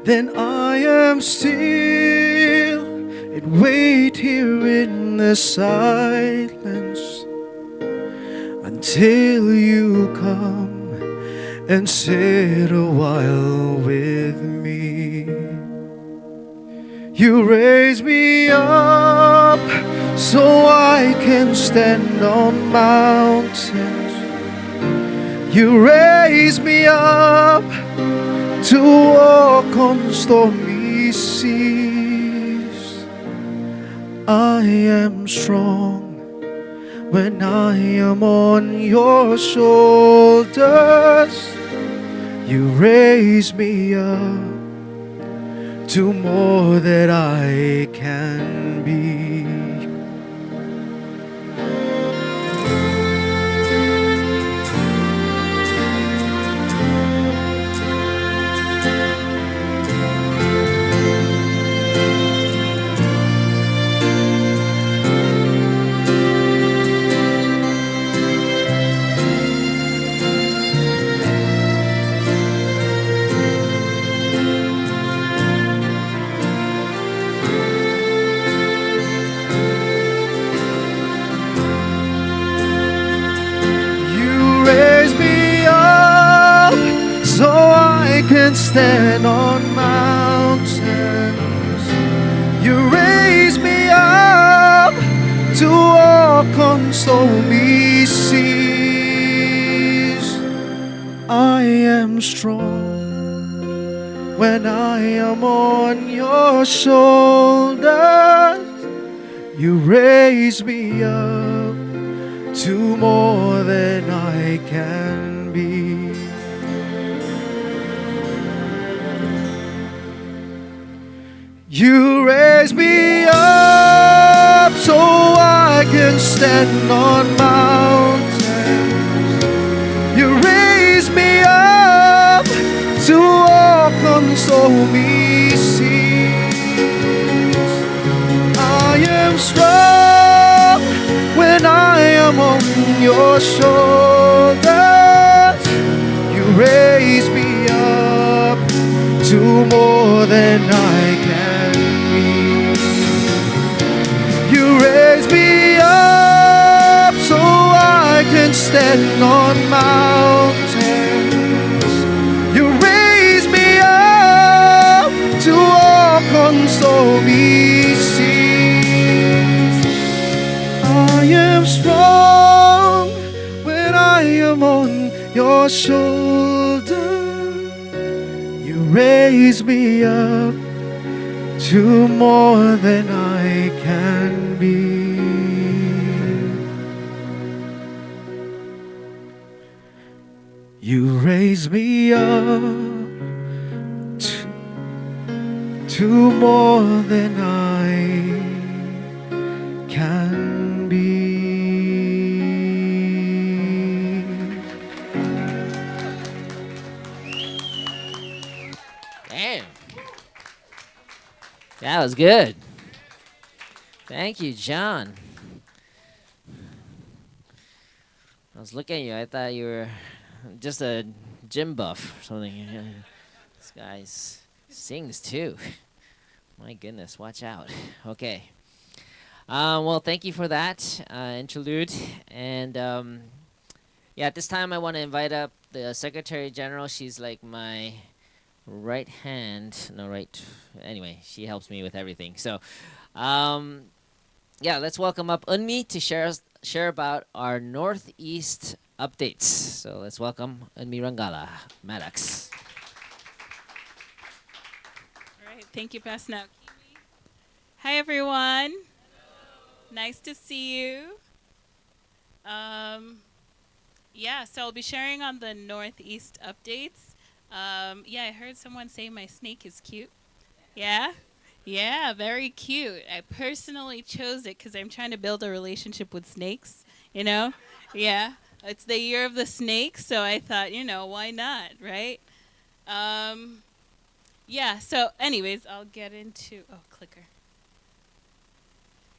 then I am still and wait here in the silence until you come and sit a while with me. You raise me up so I can stand on mountains. You raise me up to walk on stormy seas. I am strong when I am on your shoulders. You raise me up to more that I can be. Stand on mountains. You raise me up to walk on stormy seas. I am strong when I am on your shoulders. You raise me up to more than I can be. You raise me up so I can stand on mountains. You raise me up to walk on stormy seas. am strong when I am on your shoulders. You raise me up to more than I can be. You raise me up so I can stand on mountains. You raise me up to walk on stormy seas. I am strong when I am on your shoulder. You raise me up to more than I can be. You raise me up to more than I can be. Damn. That was good. Thank you, John. I was looking at you. I thought you were just a gym buff or something. This guy sings too. My goodness, watch out. Okay. Well, thank you for that interlude. And yeah, at this time I want to invite up the Secretary General. She's like my right hand. No, right. Anyway, she helps me with everything. So, yeah, let's welcome up Unmi to share about our Northeast updates. So let's welcome Unmi Rangala, Maddox. All right, thank you, Pastor Naokimi. Hi, everyone. Nice to see you. Yeah, so I'll be sharing on the Northeast updates. Yeah, I heard someone say my snake is cute. Yeah? Yeah, very cute. I personally chose it because I'm trying to build a relationship with snakes, you know? Yeah. It's the year of the snake, so I thought, you know, why not, right? Yeah, so anyways, I'll get into, oh, clicker.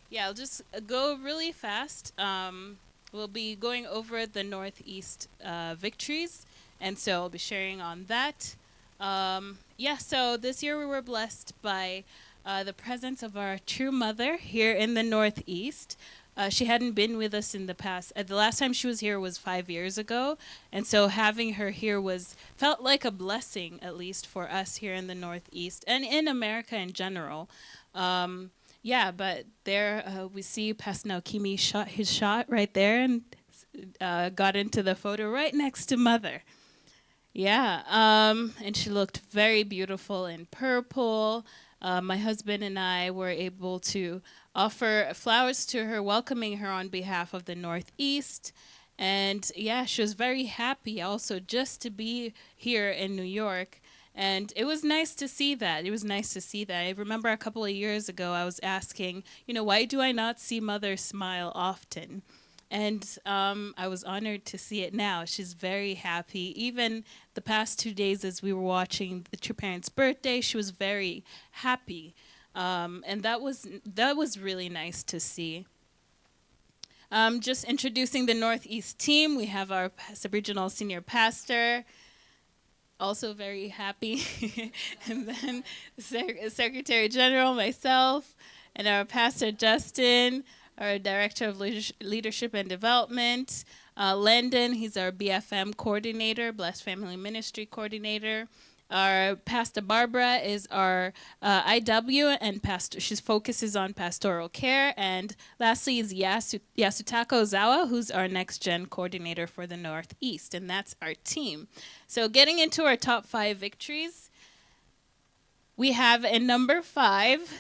Yeah, I'll just go really fast. We'll be going over the Northeast victories, and so I'll be sharing on that. Yeah, so this year we were blessed by the presence of our true mother here in the Northeast. She hadn't been with us in the past. The last time she was here was 5 years ago, and so having her here felt like a blessing, at least for us here in the Northeast and in America in general. Yeah, but there we see Pastor Naokimi shot his shot right there and got into the photo right next to Mother. Yeah, and she looked very beautiful in purple. My husband and I were able to offer flowers to her, welcoming her on behalf of the Northeast. And yeah, she was very happy also just to be here in New York. And it was nice to see that. It was nice to see that. I remember a couple of years ago, I was asking, you know, why do I not see Mother smile often? And I was honored to see it now. She's very happy. Even the past 2 days as we were watching the True Parents' birthday, she was very happy. And that was really nice to see. Just introducing the Northeast team. We have our Sub-Regional Senior Pastor, also very happy. And then Secretary General, myself, and our Pastor Justin, our Director of Leadership and Development. Landon, he's our BFM coordinator, Blessed Family Ministry coordinator. Our Pastor Barbara is our IW, and she focuses on pastoral care. And lastly is Yasutaka Ozawa, who's our Next Gen coordinator for the Northeast, and that's our team. So getting into our top 5 victories, we have in number 5,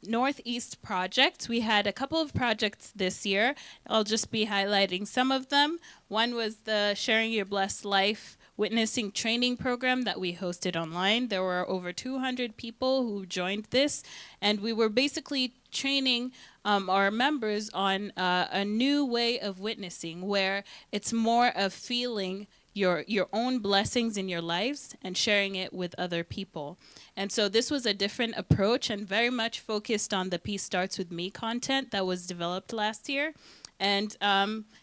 Northeast projects. We had a couple of projects this year. I'll just be highlighting some of them. One was the Sharing Your Blessed Life witnessing training program that we hosted online. There were over 200 people who joined this, and we were basically training our members on a new way of witnessing, where it's more of feeling your own blessings in your lives and sharing it with other people. And so this was a different approach and very much focused on the Peace Starts With Me content that was developed last year. And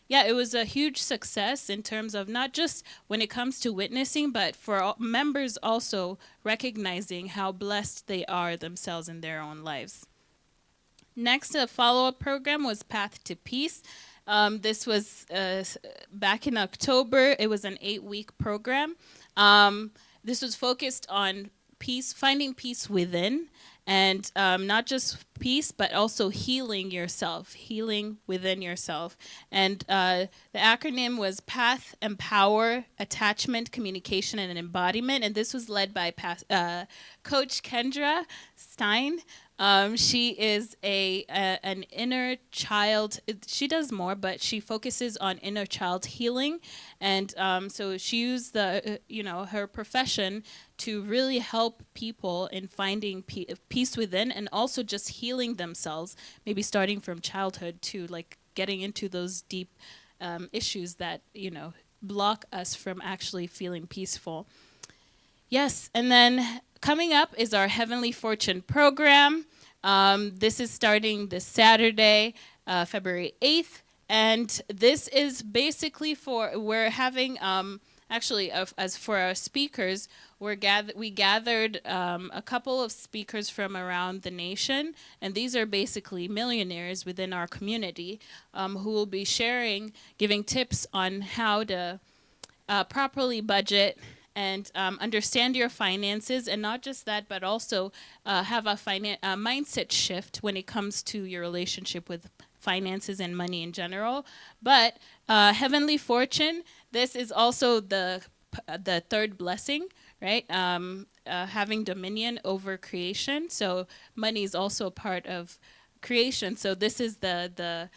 yeah, it was a huge success in terms of not just when it comes to witnessing, but for members also recognizing how blessed they are themselves in their own lives. Next, a follow-up program was Path to Peace. This was back in October. It was an 8-week program. This was focused on peace, finding peace within, and not just peace, but also healing yourself, healing within yourself. And the acronym was PATH, Empower, Attachment, Communication, and Embodiment. And this was led by Coach Kendra Stein. She is an inner child. She does more, but she focuses on inner child healing, and so she used her profession to really help people in finding peace within, and also just healing themselves. Maybe starting from childhood to like getting into those deep issues that block us from actually feeling peaceful. Yes, and then coming up is our Heavenly Fortune program. This is starting this Saturday, February 8th, and this is basically we're having, as for our speakers, we gathered a couple of speakers from around the nation, and these are basically millionaires within our community who will be giving tips on how to properly budget and understand your finances, and not just that, but also have a mindset shift when it comes to your relationship with finances and money in general. But Heavenly Fortune, this is also the third blessing, right? Having dominion over creation. So money is also a part of creation. So this is a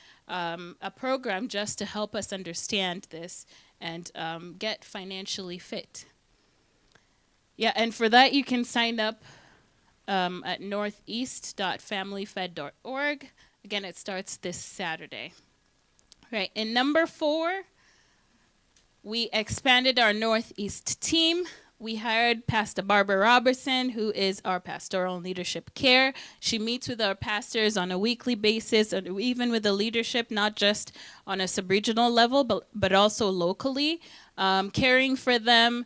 program just to help us understand this and get financially fit. Yeah, and for that you can sign up at northeast.familyfed.org. Again, it starts this Saturday. Right, and number 4, we expanded our Northeast team. We hired Pastor Barbara Robertson, who is our pastoral and leadership care. She meets with our pastors on a weekly basis, and even with the leadership, not just on a sub-regional level, but also locally, caring for them,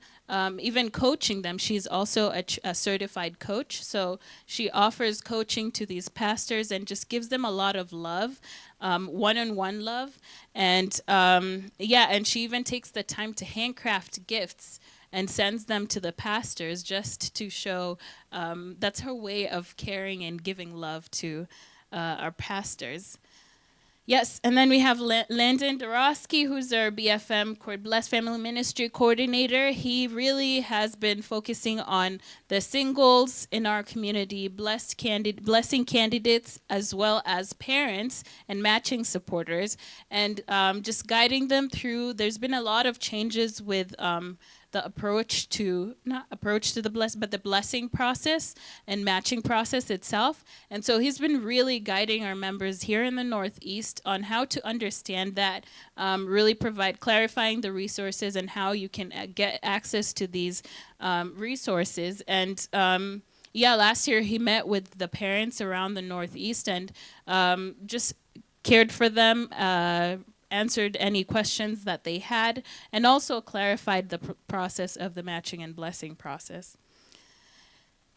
even coaching them. She's also a certified coach, so she offers coaching to these pastors and just gives them a lot of love, one-on-one love. And and she even takes the time to handcraft gifts and sends them to the pastors just to show that's her way of caring and giving love to our pastors. Yes, and then we have Landon Dorosky, who's our BFM, Blessed Family Ministry Coordinator. He really has been focusing on the singles in our community, blessing candidates, as well as parents and matching supporters, and just guiding them through. There's been a lot of changes with the the blessing process and matching process itself. And so he's been really guiding our members here in the Northeast on how to understand that, really clarifying the resources and how you can get access to these resources. And last year he met with the parents around the Northeast and just cared for them, answered any questions that they had, and also clarified the process of the matching and blessing process.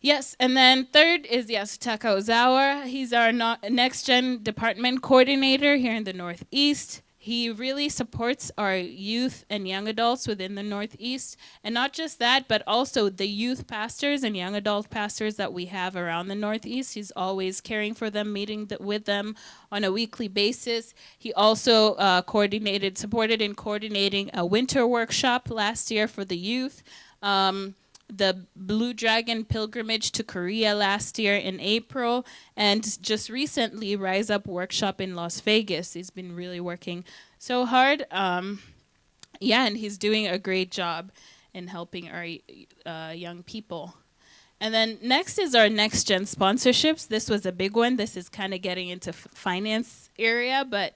Yes, and then third is Yasutaka Ozawa. He's our Next Gen Department Coordinator here in the Northeast. He really supports our youth and young adults within the Northeast. And not just that, but also the youth pastors and young adult pastors that we have around the Northeast. He's always caring for them, meeting with them on a weekly basis. He also supported in coordinating a winter workshop last year for the youth. The Blue Dragon pilgrimage to Korea last year in April, and just recently Rise Up workshop in Las Vegas. He's been really working so hard. And he's doing a great job in helping our young people. And then next is our next gen sponsorships. This was a big one. This is kind of getting into finance area, but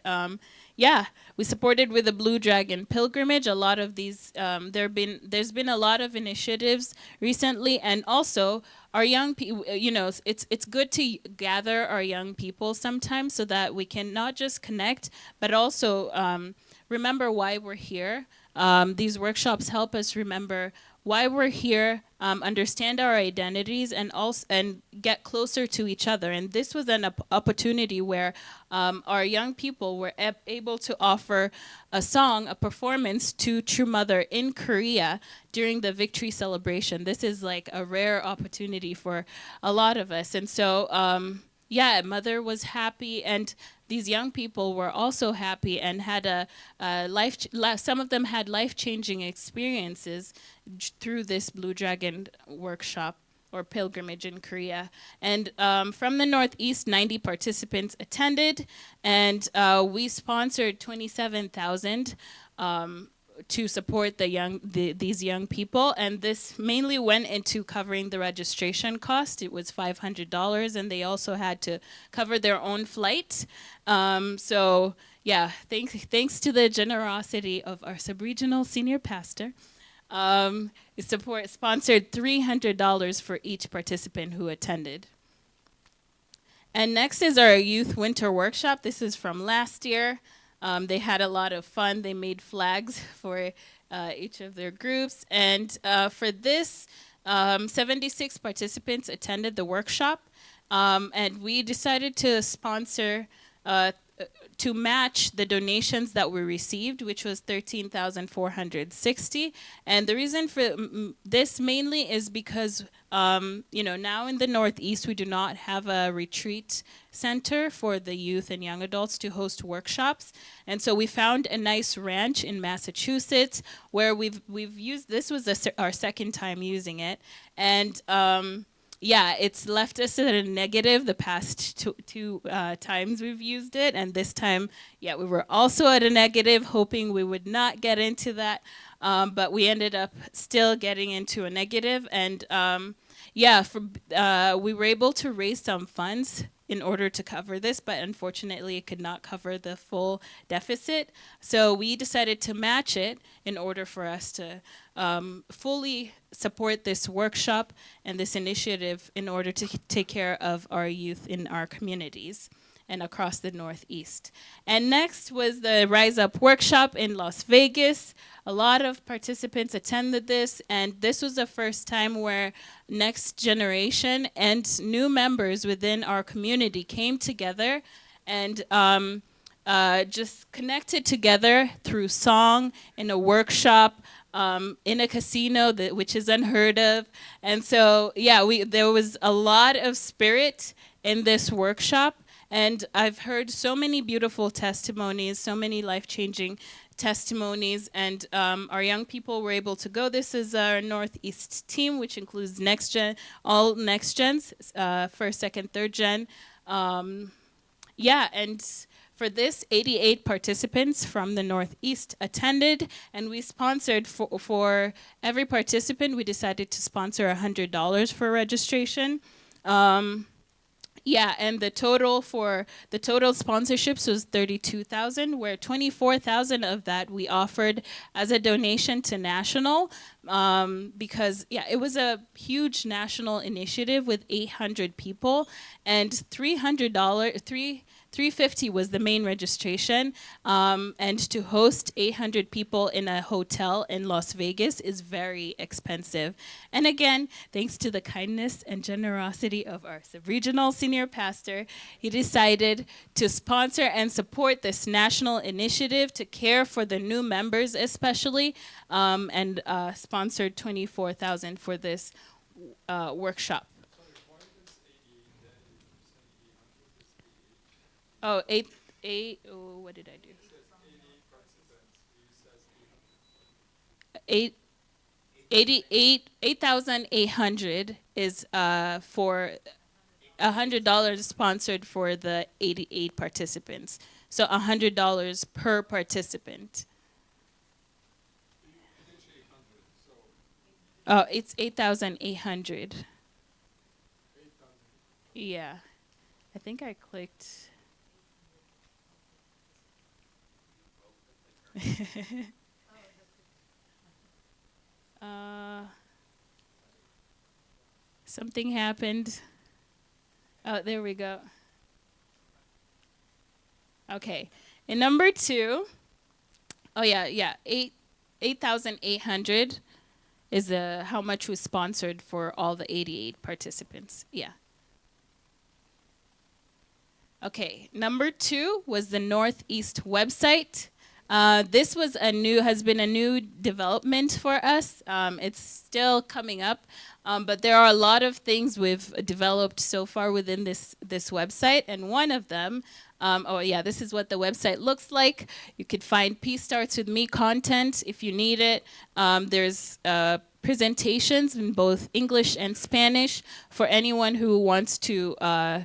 yeah, we supported with the Blue Dragon pilgrimage. A lot of these, there's been a lot of initiatives recently, and also our young people. You know, it's good to gather our young people sometimes so that we can not just connect, but also remember why we're here. These workshops help us remember why we're here, understand our identities, and also get closer to each other. And this was an opportunity where our young people were able to offer a song, a performance to True Mother in Korea during the victory celebration. This is like a rare opportunity for a lot of us. And so, yeah, Mother was happy, and these young people were also happy and had some of them had life-changing experiences through this Blue Dragon workshop or pilgrimage in Korea. And from the Northeast, 90 participants attended, and we sponsored 27,000 to support these young people, and this mainly went into covering the registration cost. It was $500, and they also had to cover their own flight. So yeah, thanks to the generosity of our sub-regional senior pastor, sponsored $300 for each participant who attended. And next is our youth winter workshop. This is from last year. They had a lot of fun. They made flags for each of their groups. And for this, 76 participants attended the workshop. And we decided to sponsor, to match the donations that we received, which was $13,460. And the reason for this mainly is because, you know, now in the Northeast, we do not have a retreat center for the youth and young adults to host workshops. And so we found a nice ranch in Massachusetts where we've used, this was our second time using it. And yeah, it's left us at a negative the past two times we've used it. And this time, yeah, we were also at a negative, hoping we would not get into that. But we ended up still getting into a negative. And yeah, we were able to raise some funds in order to cover this, but unfortunately it could not cover the full deficit. So we decided to match it in order for us to fully support this workshop and this initiative in order to take care of our youth in our communities and across the Northeast. And next was the Rise Up workshop in Las Vegas. A lot of participants attended this, and this was the first time where next generation and new members within our community came together and just connected together through song in a workshop, in a casino, which is unheard of. And so, yeah, there was a lot of spirit in this workshop. And I've heard so many beautiful testimonies, so many life-changing testimonies, and our young people were able to go. This is our Northeast team, which includes next gen, all next gens, first, second, third gen. Yeah, and for this, 88 participants from the Northeast attended, and we sponsored for every participant, we decided to sponsor $100 for registration. Yeah, and the total sponsorships was 32,000, where 24,000 of that we offered as a donation to national, because yeah, it was a huge national initiative with 800 people, and $350 was the main registration, and to host 800 people in a hotel in Las Vegas is very expensive. And again, thanks to the kindness and generosity of our sub-regional senior pastor, he decided to sponsor and support this national initiative to care for the new members especially, and sponsored 24,000 for this workshop. Oh, what did I do? 8,800 is for $100 sponsored for the 88 participants. So $100 per participant. Oh, it's 8,800. Yeah. I think I clicked. uh, Something happened. Oh, there we go. Okay. In number 2, oh yeah, 8,800 is how much was sponsored for all the 88 participants. Yeah. Okay, number 2 was the Northeast website. This has been a new development for us. It's still coming up, but there are a lot of things we've developed so far within this website, and one of them, this is what the website looks like. You could find Peace Starts With Me content if you need it. There's presentations in both English and Spanish for anyone who wants to give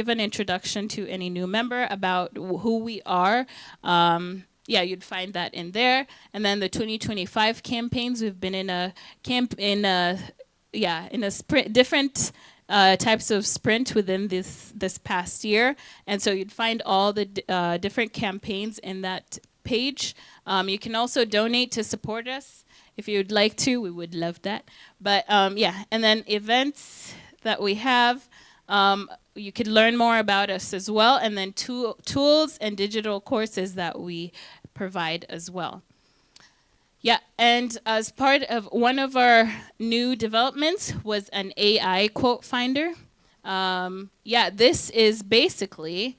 an introduction to any new member about who we are. You'd find that in there. And then the 2025 campaigns, we've been in a sprint, different types of sprint within this past year. And so you'd find all the different campaigns in that page. You can also donate to support us. If you'd like to, we would love that. But and then events that we have, you could learn more about us as well, and then tools and digital courses that we provide as well. Yeah, and as part of one of our new developments was an AI quote finder. This is basically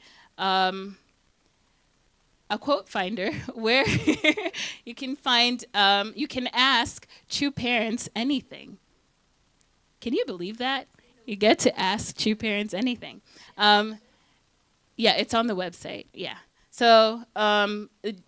a quote finder where you can find, you can ask true parents anything. Can you believe that? You get to ask true parents anything. It's on the website, yeah. So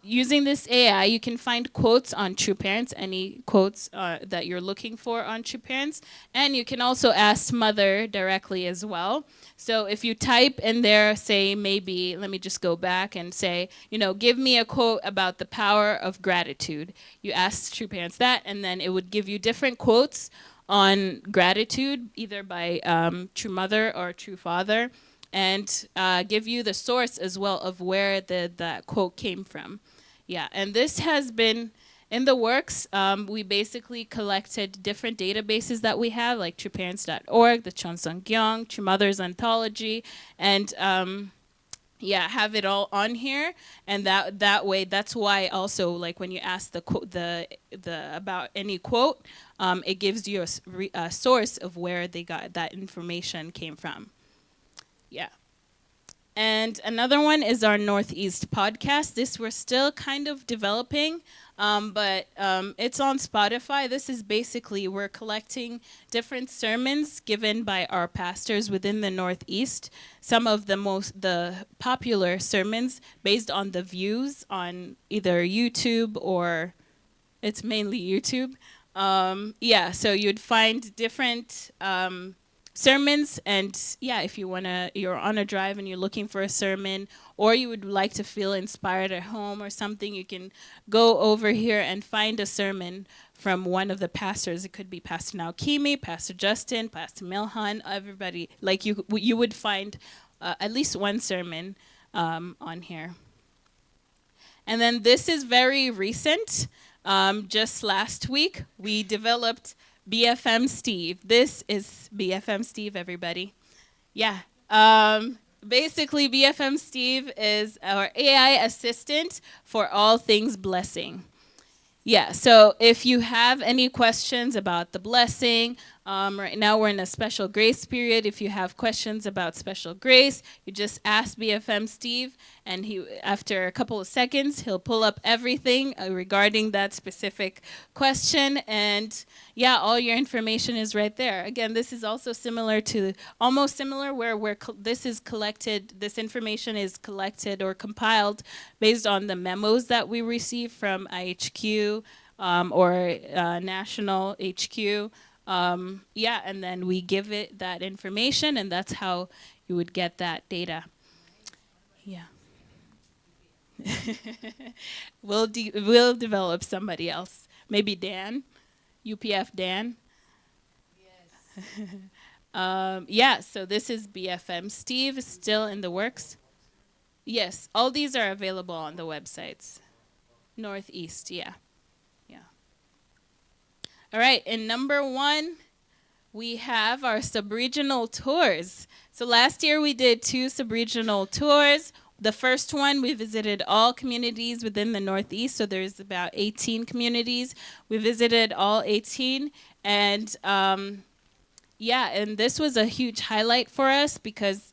using this AI, you can find quotes on True Parents, any quotes that you're looking for on True Parents. And you can also ask Mother directly as well. So if you type in there, say maybe, let me just go back and say, give me a quote about the power of gratitude. You ask True Parents that, and then it would give you different quotes on gratitude, either by True Mother or True Father, and give you the source as well of where that quote came from. Yeah, and this has been in the works. We basically collected different databases that we have, like trueparents.org, the Chonseongyeong, True Mother's Anthology, and have it all on here. And that way, that's why also, like when you ask the about any quote, it gives you a source of where they got that information came from. Yeah. And another one is our Northeast podcast. This we're still kind of developing, but it's on Spotify. This is basically, we're collecting different sermons given by our pastors within the Northeast. Some of the popular sermons based on the views on either YouTube or it's mainly YouTube. So you'd find different sermons, and if you're on a drive and you're looking for a sermon, or you would like to feel inspired at home or something, you can go over here and find a sermon from one of the pastors. It could be Pastor Naokimi, Pastor Justin, Pastor Milhan, everybody. Like you would find at least one sermon on here. And then this is very recent. Just last week, we developed BFM Steve. This is BFM Steve, everybody. Yeah. Basically, BFM Steve is our AI assistant for all things blessing. Yeah, so if you have any questions about the blessing, right now we're in a special grace period. If you have questions about special grace, you just ask BFM Steve, and after a couple of seconds, he'll pull up everything regarding that specific question, and all your information is right there. Again, this is also almost similar, where this information is collected or compiled based on the memos that we receive from IHQ or National HQ. And then we give it that information, and that's how you would get that data. Yeah. We'll develop somebody else. Maybe Dan, UPF Dan. Yes. Yeah, so this is BFM. Steve is still in the works. Yes, all these are available on the websites. Northeast, yeah. Yeah. All right, and number 1, we have our sub-regional tours. So last year we did 2 sub-regional tours. The first one, we visited all communities within the Northeast, so there's about 18 communities. We visited all 18, and yeah, and this was a huge highlight for us because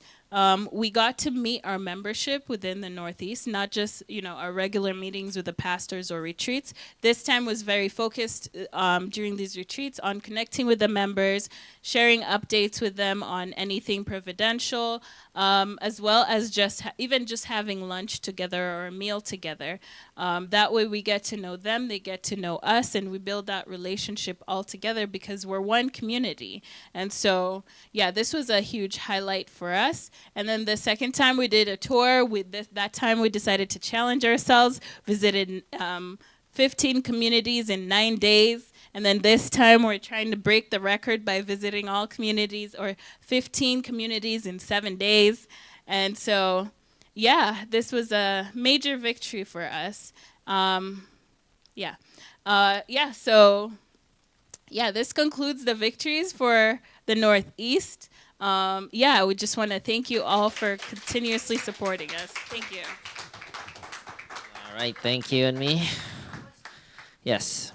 we got to meet our membership within the Northeast, not just, you know, our regular meetings with the pastors or retreats. This time was very focused during these retreats on connecting with the members, sharing updates with them on anything providential, as well as even just having lunch together or a meal together. That way we get to know them, they get to know us, and we build that relationship all together because we're one community. And so, yeah, this was a huge highlight for us. And then the second time we did a tour, that time we decided to challenge ourselves, visited 15 communities in 9 days. And then this time we're trying to break the record by visiting all communities, or 15 communities in 7 days. And so, yeah, this was a major victory for us. Yeah. So, yeah, this concludes the victories for the Northeast. Yeah, we just want to thank you all for continuously supporting us. Thank you. All right, thank you, and me. Yes.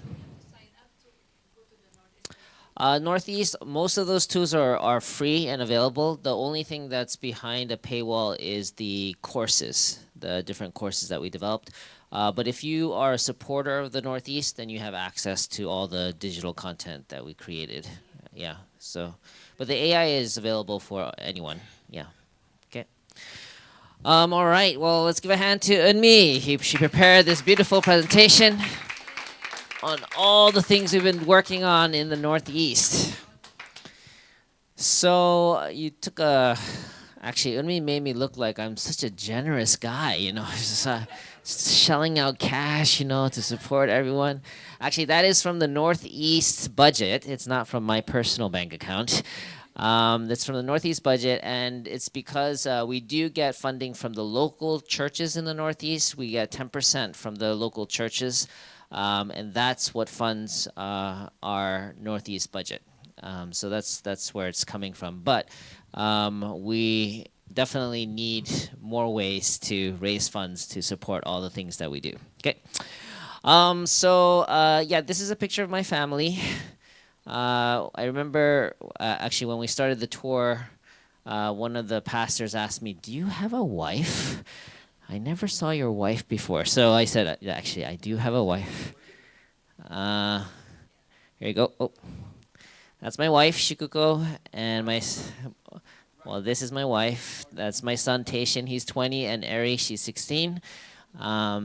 Northeast, most of those tools are free and available. The only thing that's behind a paywall is the courses, the different courses that we developed. But if you are a supporter of the Northeast, then you have access to all the digital content that we created. Yeah, so, but the AI is available for anyone. Yeah, okay. All right, well, let's give a hand to Eunmi. She prepared this beautiful presentation on all the things we've been working on in the Northeast. So you took actually, Eunmi made me look like I'm such a generous guy, you know, just shelling out cash, you know, to support everyone. Actually, that is from the Northeast budget. It's not from my personal bank account. That's from the Northeast budget, and it's because we do get funding from the local churches in the Northeast. We get 10% from the local churches. And that's what funds our Northeast budget. So that's where it's coming from. But we definitely need more ways to raise funds to support all the things that we do. Okay. Yeah, this is a picture of my family. I remember actually when we started the tour, one of the pastors asked me, "Do you have a wife? I never saw your wife before." So I said, actually, I do have a wife. Here you go. Oh, that's my wife, Shikuko, and well, this is my wife. That's my son, Taishin. He's 20, and Eri, she's 16.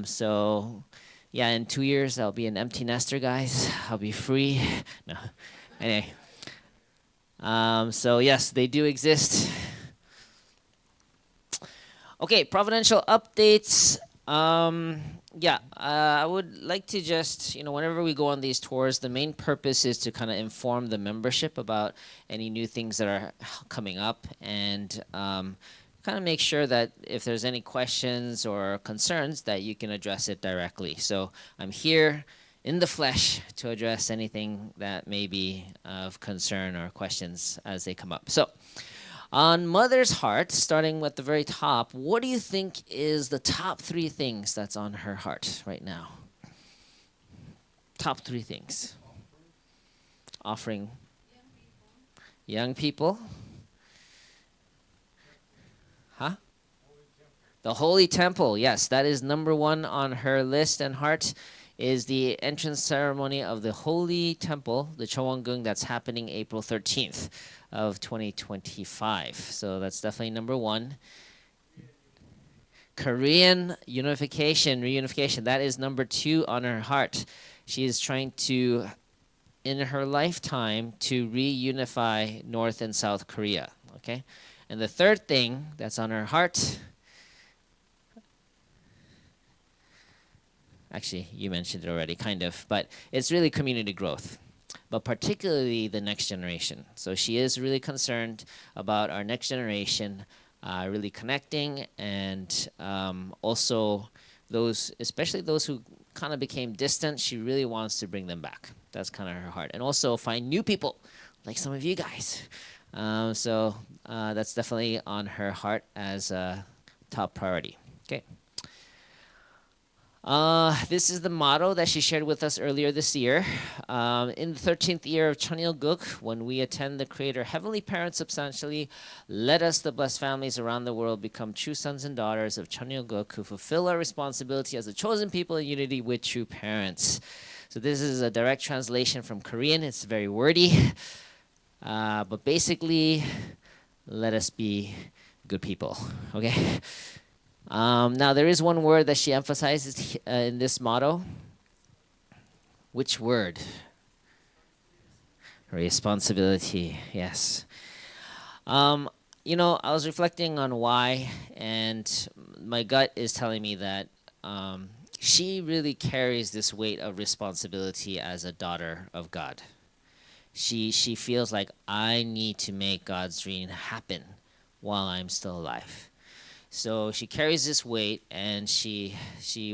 So, yeah, in 2 years, I'll be an empty nester, guys. I'll be free. No, anyway. So, yes, they do exist. Okay, providential updates. I would like to just, you know, whenever we go on these tours, the main purpose is to kind of inform the membership about any new things that are coming up, and kind of make sure that if there's any questions or concerns that you can address it directly. So I'm here in the flesh to address anything that may be of concern or questions as they come up. So, on Mother's heart, starting at the very top, what do you think is the top 3 things that's on her heart right now? Top 3 things. Offering. Young people. Huh? The Holy Temple. Yes, that is number 1 on her list and heart, is the entrance ceremony of the Holy Temple, the Cheongung, that's happening April 13th. Of 2025. So that's definitely number 1. Korean reunification, that is number 2 on her heart. She is trying to, in her lifetime, to reunify North and South Korea, okay? And the third thing that's on her heart, actually, you mentioned it already, kind of, but it's really community growth. but particularly the next generation. So she is really concerned about our next generation really connecting, and also those, especially those who kind of became distant, she really wants to bring them back. That's kind of her heart. And also find new people, like some of you guys. So that's definitely on her heart as a top priority. Okay. This is the motto that she shared with us earlier this year. In the 13th year of Cheonil Guk, when we attend the Creator Heavenly Parent substantially, let us, the blessed families around the world, become true sons and daughters of Cheonil Guk, who fulfill our responsibility as a chosen people in unity with true parents. So this is a direct translation from Korean. It's very wordy, but basically, let us be good people. Okay. Now, there is one word that she emphasizes in this motto. Which word? Responsibility, yes. You know, I was reflecting on why, and my gut is telling me that she really carries this weight of responsibility as a daughter of God. She feels like, I need to make God's dream happen while I'm still alive. So she carries this weight, and she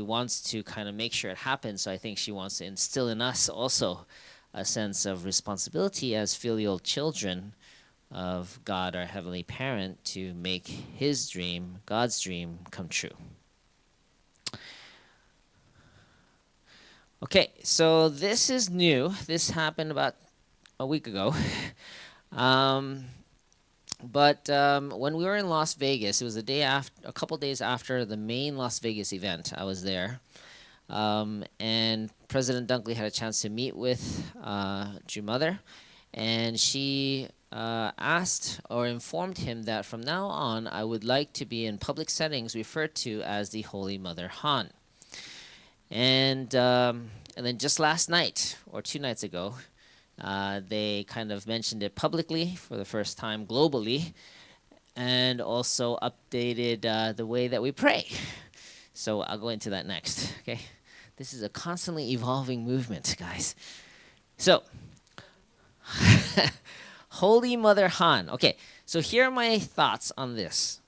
wants to kind of make sure it happens. So I think she wants to instill in us also a sense of responsibility as filial children of God, our Heavenly Parent, to make His dream, God's dream, come true. Okay, so this is new. This happened about a week ago. But when we were in Las Vegas, it was a couple days after the main Las Vegas event. I was there, and President Dunkley had a chance to meet with Drew Mother, and she asked or informed him that from now on, I would like to be in public settings referred to as the Holy Mother Han. And then just last night or 2 nights ago, they kind of mentioned it publicly for the first time globally, and also updated the way that we pray. So I'll go into that next. Okay, this is a constantly evolving movement, guys. So, Holy Mother Han. Okay, so here are my thoughts on this.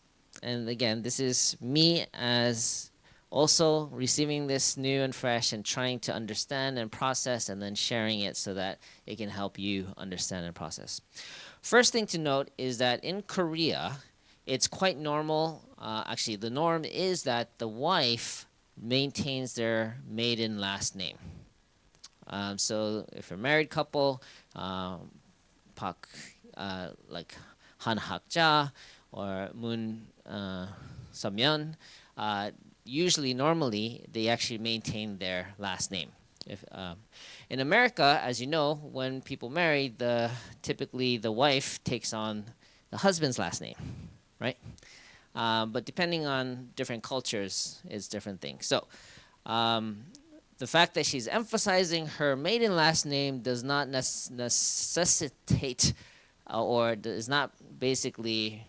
And again, this is me as also receiving this new and fresh and trying to understand and process, and then sharing it so that it can help you understand and process. First thing to note is that in Korea, it's quite normal. Actually, the norm is that the wife maintains their maiden last name. So if you're a married couple, like Han Hak-ja or Moon Samyeon, usually, normally, they actually maintain their last name. In America, as you know, when people marry, typically the wife takes on the husband's last name, right? But depending on different cultures, it's different things. So the fact that she's emphasizing her maiden last name does not necessitate or is not basically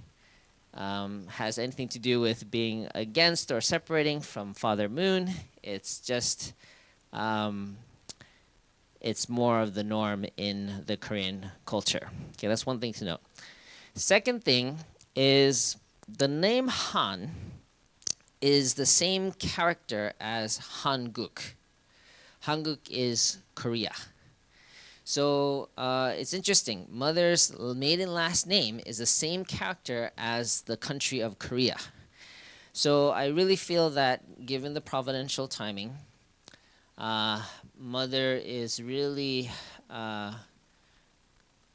has anything to do with being against or separating from Father Moon. It's just, it's more of the norm in the Korean culture. Okay, that's one thing to note. Second thing is the name Han is the same character as Hanguk. Hanguk is Korea. So it's interesting. Mother's maiden last name is the same character as the country of Korea. So I really feel that given the providential timing, Mother is really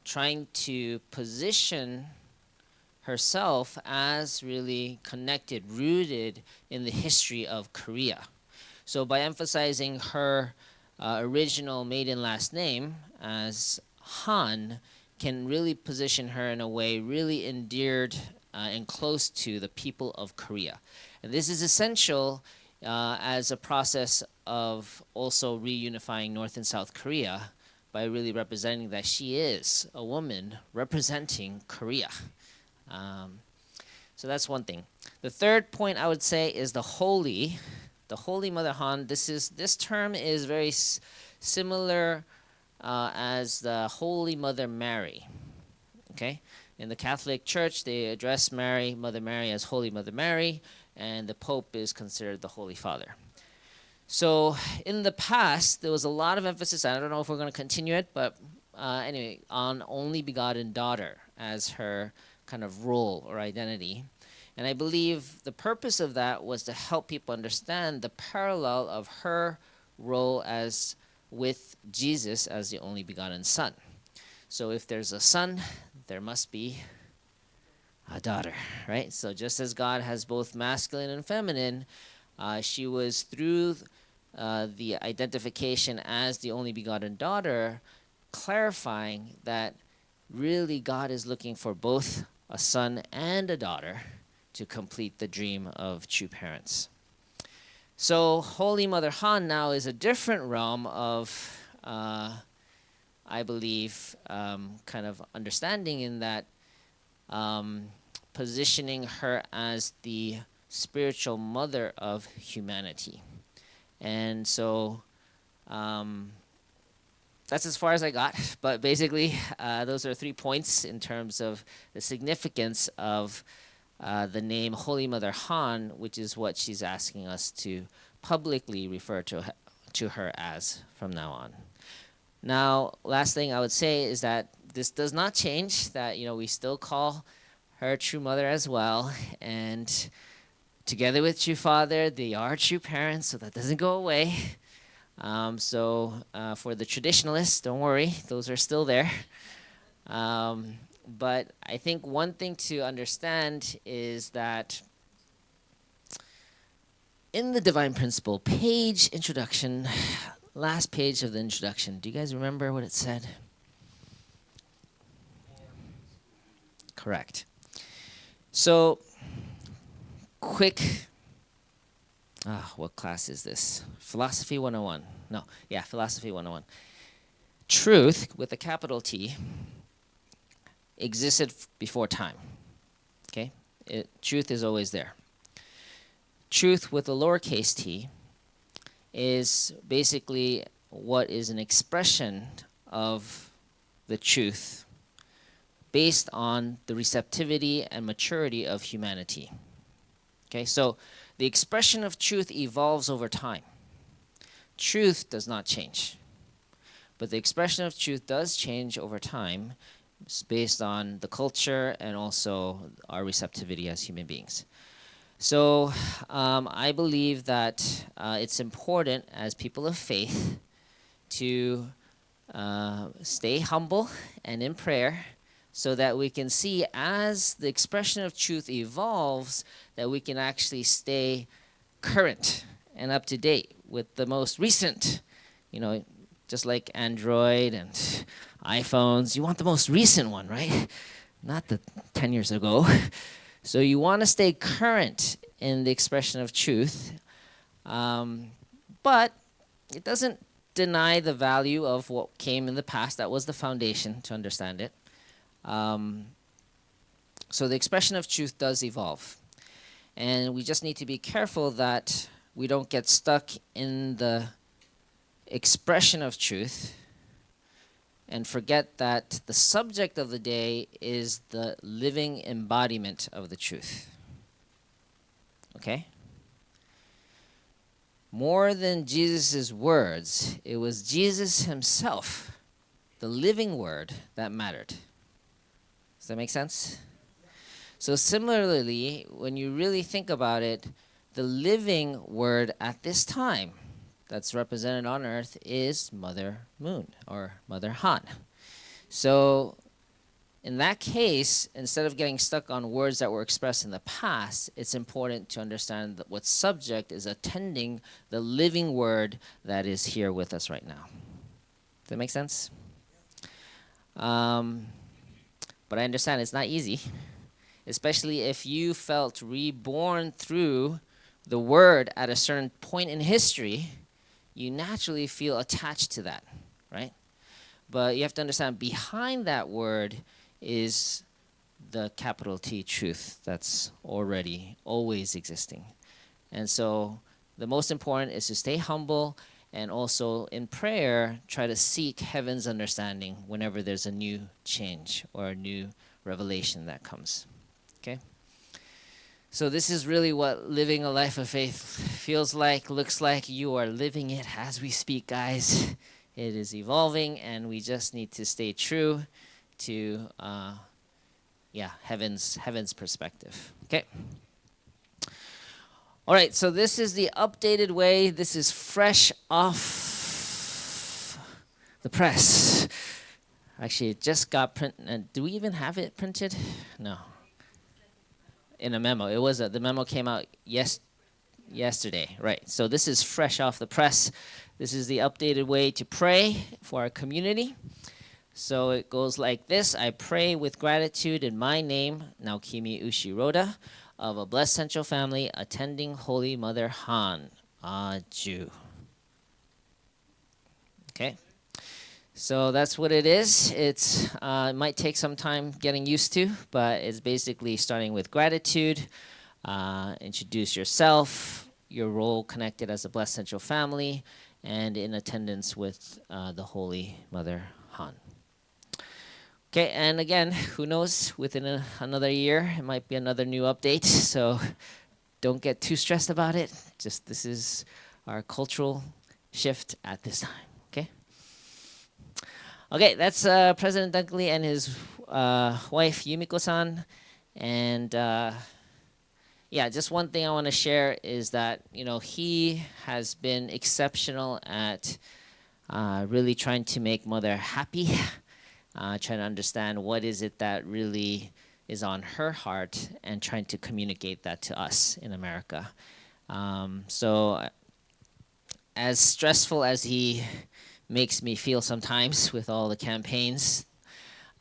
trying to position herself as really connected, rooted in the history of Korea. So by emphasizing her original maiden last name as Han, can really position her in a way really endeared and close to the people of Korea. And this is essential as a process of also reunifying North and South Korea by really representing that she is a woman representing Korea. So that's one thing. The third point I would say is the Holy Mother Han. This term is very similar as the Holy Mother Mary. Okay? In the Catholic Church, they address Mary, Mother Mary, as Holy Mother Mary, and the Pope is considered the Holy Father. So in the past, there was a lot of emphasis, I don't know if we're going to continue it, but anyway, on only begotten daughter as her kind of role or identity. And I believe the purpose of that was to help people understand the parallel of her role as with Jesus as the only begotten Son. So if there's a son, there must be a daughter, right? So just as God has both masculine and feminine, she was through the identification as the only begotten daughter, clarifying that really God is looking for both a son and a daughter to complete the dream of true parents. So Holy Mother Han now is a different realm of, I believe, kind of understanding in that positioning her as the spiritual mother of humanity. And so that's as far as I got. But basically, those are 3 points in terms of the significance of the name Holy Mother Han, which is what she's asking us to publicly refer to her as from now on. Now, last thing I would say is that this does not change, that we still call her true mother as well, and together with true father, they are true parents, so that doesn't go away. So for the traditionalists, don't worry, those are still there. But I think one thing to understand is that in the Divine Principle page introduction, last page of the introduction, do you guys remember what it said? Correct. So, quick, what class is this? Philosophy 101. No, yeah, Philosophy 101. Truth, with a capital T, existed before time. Okay? Truth is always there. Truth with a lowercase t is basically what is an expression of the truth based on the receptivity and maturity of humanity. Okay, so the expression of truth evolves over time. Truth does not change, but the expression of truth does change over time based on the culture and also our receptivity as human beings. So I believe that it's important as people of faith to stay humble and in prayer so that we can see as the expression of truth evolves that we can actually stay current and up to date with the most recent, just like Android and iPhones, you want the most recent one, right? Not the 10 years ago. So you want to stay current in the expression of truth, but it doesn't deny the value of what came in the past. That was the foundation to understand it. So the expression of truth does evolve. And we just need to be careful that we don't get stuck in the expression of truth and forget that the subject of the day is the living embodiment of the truth. Okay? More than Jesus' words, it was Jesus himself, the living word, that mattered. Does that make sense? So similarly, when you really think about it, the living word at this time that's represented on earth is Mother Moon or Mother Han. So in that case, instead of getting stuck on words that were expressed in the past, it's important to understand that what subject is attending the living word that is here with us right now. Does that make sense? But I understand it's not easy, especially if you felt reborn through the word at a certain point in history. You naturally feel attached to that, right? But you have to understand behind that word is the capital T truth that's already always existing. And so the most important is to stay humble and also in prayer, try to seek heaven's understanding whenever there's a new change or a new revelation that comes. Okay? So this is really what living a life of faith feels like, looks like. You are living it as we speak, guys. It is evolving, and we just need to stay true to heaven's perspective. Okay? All right, so this is the updated way. This is fresh off the press. Actually, it just got printed. Do we even have it printed? No. In a memo. It was the memo came out yesterday, right? So this is fresh off the press. This is the updated way to pray for our community. So it goes like this. I pray with gratitude in my name, Naokimi Ushiroda, of a blessed Central family attending Holy Mother Han. Aju. Okay. So that's what it is. It might take some time getting used to, but it's basically starting with gratitude. Introduce yourself, your role connected as a blessed Central family, and in attendance with the Holy Mother Han. Okay, and again, who knows, within another year, it might be another new update, so don't get too stressed about it. Just this is our cultural shift at this time, okay? Okay, that's President Dunkley and his wife, Yumiko-san. And yeah, just one thing I want to share is that, he has been exceptional at really trying to make Mother happy, trying to understand what is it that really is on her heart and trying to communicate that to us in America. So as stressful as he makes me feel sometimes with all the campaigns,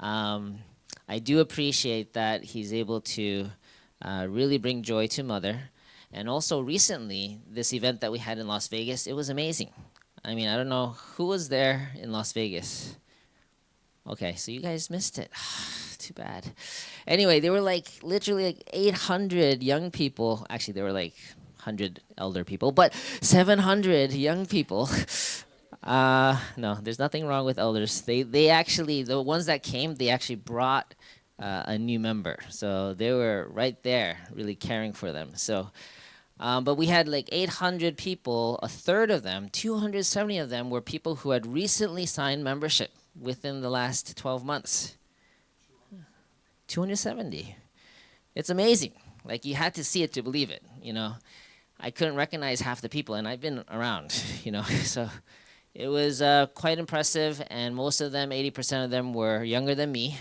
I do appreciate that he's able to really bring joy to Mother. And also recently, this event that we had in Las Vegas, it was amazing. I mean, I don't know who was there in Las Vegas. Okay, so you guys missed it. Too bad. Anyway, there were literally 800 young people. Actually, there were 100 elder people, but 700 young people. No, there's nothing wrong with elders. They actually, the ones that came, they actually brought a new member. So they were right there, really caring for them. So, but we had 800 people. A third of them, 270 of them, were people who had recently signed membership within the last 12 months. 270. It's amazing. You had to see it to believe it, I couldn't recognize half the people, and I've been around, so it was quite impressive, and most of them, 80% of them, were younger than me.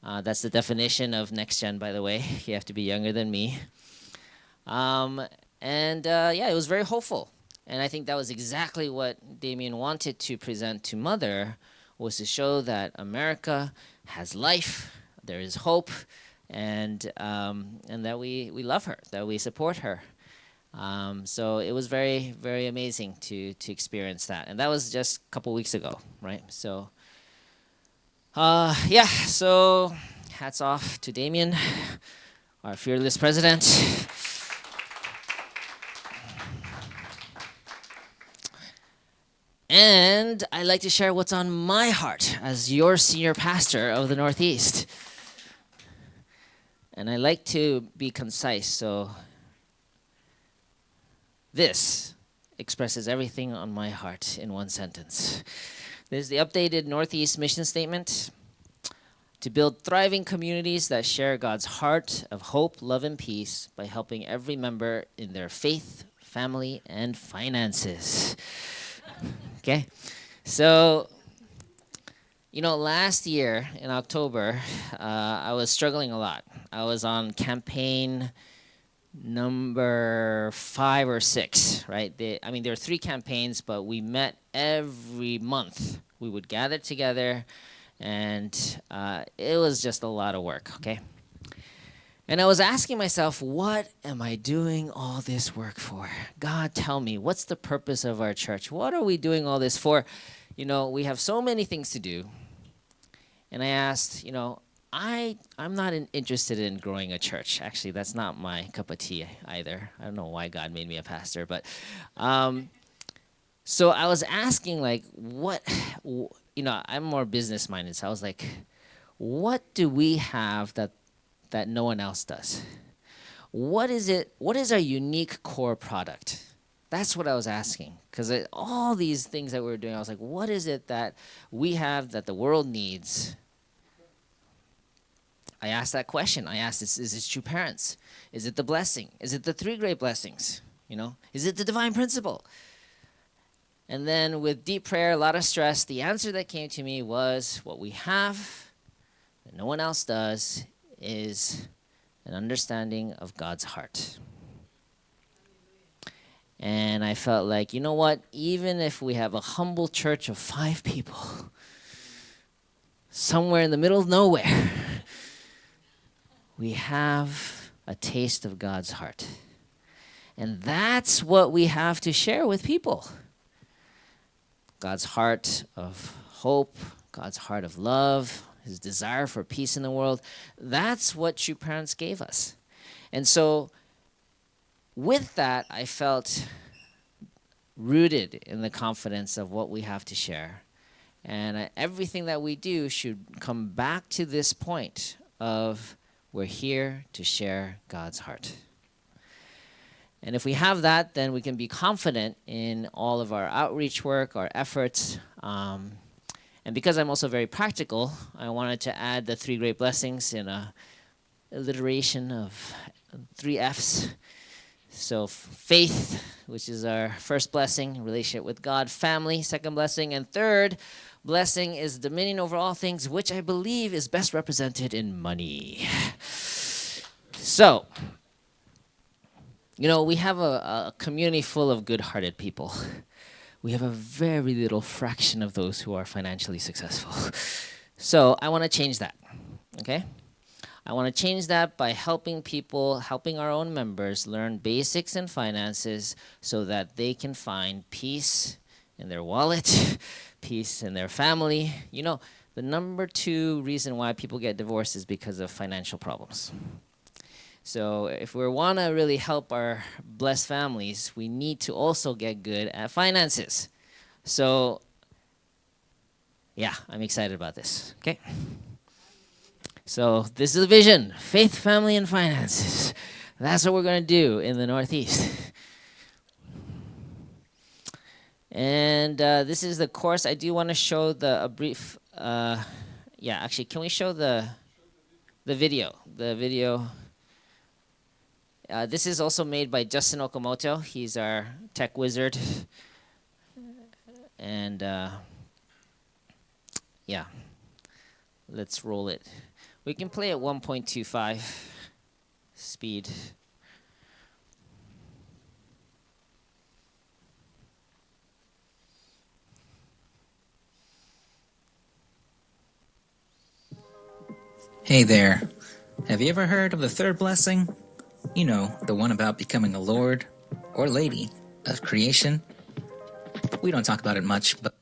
That's the definition of next gen, by the way. You have to be younger than me. Yeah, it was very hopeful, and I think that was exactly what Damien wanted to present to Mother, was to show that America has life, there is hope, and that we love her, that we support her. So it was very, very amazing to experience that. And that was just a couple weeks ago, right? So, yeah, so hats off to Damien, our fearless president. And I'd like to share what's on my heart as your senior pastor of the Northeast. And I like to be concise, so this expresses everything on my heart in one sentence. There's the updated Northeast mission statement: to build thriving communities that share God's heart of hope, love, and peace by helping every member in their faith, family, and finances. Okay? So, last year in October, I was struggling a lot. I was on campaign number 5 or 6, right? There are 3 campaigns, but we met every month. We would gather together, and it was just a lot of work, okay? And I was asking myself, what am I doing all this work for? God, tell me, what's the purpose of our church? What are we doing all this for? We have so many things to do. And I asked, I'm not interested in growing a church. Actually, that's not my cup of tea either. I don't know why God made me a pastor, but So I was asking, like, I'm more business minded. So I was like, what do we have that no one else does? What is our unique core product? That's what I was asking. Because all these things that we were doing, I was like, what is it that we have that the world needs? I asked that question. I asked, is it true parents? Is it the blessing? Is it the 3 great blessings? Is it the divine principle? And then with deep prayer, a lot of stress, the answer that came to me was what we have that no one else does is an understanding of God's heart. And I felt like, you know what? Even if we have a humble church of 5 people, somewhere in the middle of nowhere, we have a taste of God's heart. And that's what we have to share with people. God's heart of hope, God's heart of love, his desire for peace in the world. That's what True Parents gave us. And so with that, I felt rooted in the confidence of what we have to share. And everything that we do should come back to this point of we're here to share God's heart. And if we have that, then we can be confident in all of our outreach work, our efforts. And because I'm also very practical, I wanted to add the 3 great blessings in a alliteration of 3 F's. So faith, which is our first blessing, relationship with God. Family, second blessing. And third blessing is dominion over all things, which I believe is best represented in money. So, we have a community full of good-hearted people. We have a very little fraction of those who are financially successful. So I want to change that, okay? I want to change that by helping our own members learn basics in finances so that they can find peace in their wallet, peace in their family. The number 2 reason why people get divorced is because of financial problems. So if we want to really help our blessed families, we need to also get good at finances. So, yeah, I'm excited about this, okay? So this is the vision, faith, family, and finances. That's what we're going to do in the Northeast. And this is the course. I do want to show a brief, actually, can we show the video? The video. This is also made by Justin Okamoto. He's our tech wizard. And let's roll it. We can play at 1.25 speed. Hey there. Have you ever heard of the 3rd blessing? The one about becoming a lord or lady of creation. We don't talk about it much, but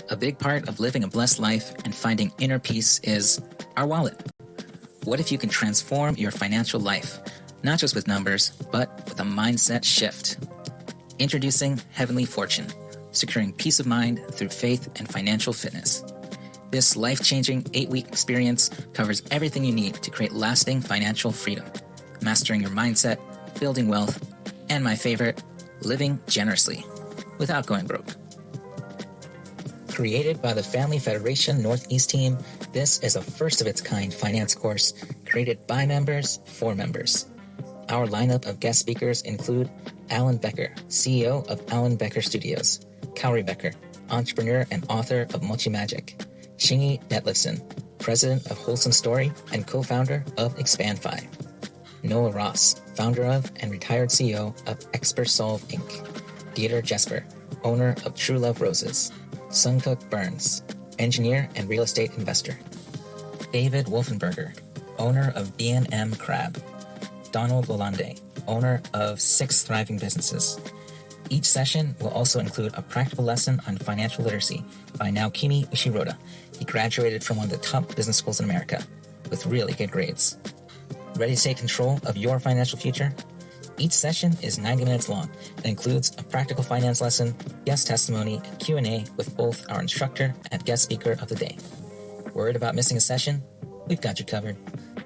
a big part of living a blessed life and finding inner peace is our wallet. What if you can transform your financial life, not just with numbers, but with a mindset shift? Introducing Heavenly Fortune, securing peace of mind through faith and financial fitness. This life-changing 8-week experience covers everything you need to create lasting financial freedom. Mastering your mindset, building wealth, and my favorite, living generously, without going broke. Created by the Family Federation Northeast team, this is a first-of-its-kind finance course created by members for members. Our lineup of guest speakers include Alan Becker, CEO of Alan Becker Studios, Cowrie Becker, entrepreneur and author of Mochi Magic, Chingy Netlifson, president of Wholesome Story and co-founder of ExpandFi, Noah Ross, founder of and retired CEO of ExpertSolve Inc., Dieter Jesper, owner of True Love Roses, Suncook Burns, engineer and real estate investor, David Wolfenberger, owner of B&M Crab, Donald Lalonde, owner of 6 thriving businesses. Each session will also include a practical lesson on financial literacy by Naokimi Ushiroda. He graduated from one of the top business schools in America with really good grades. Ready to take control of your financial future? Each session is 90 minutes long and includes a practical finance lesson, guest testimony, and Q&A with both our instructor and guest speaker of the day. Worried about missing a session? We've got you covered.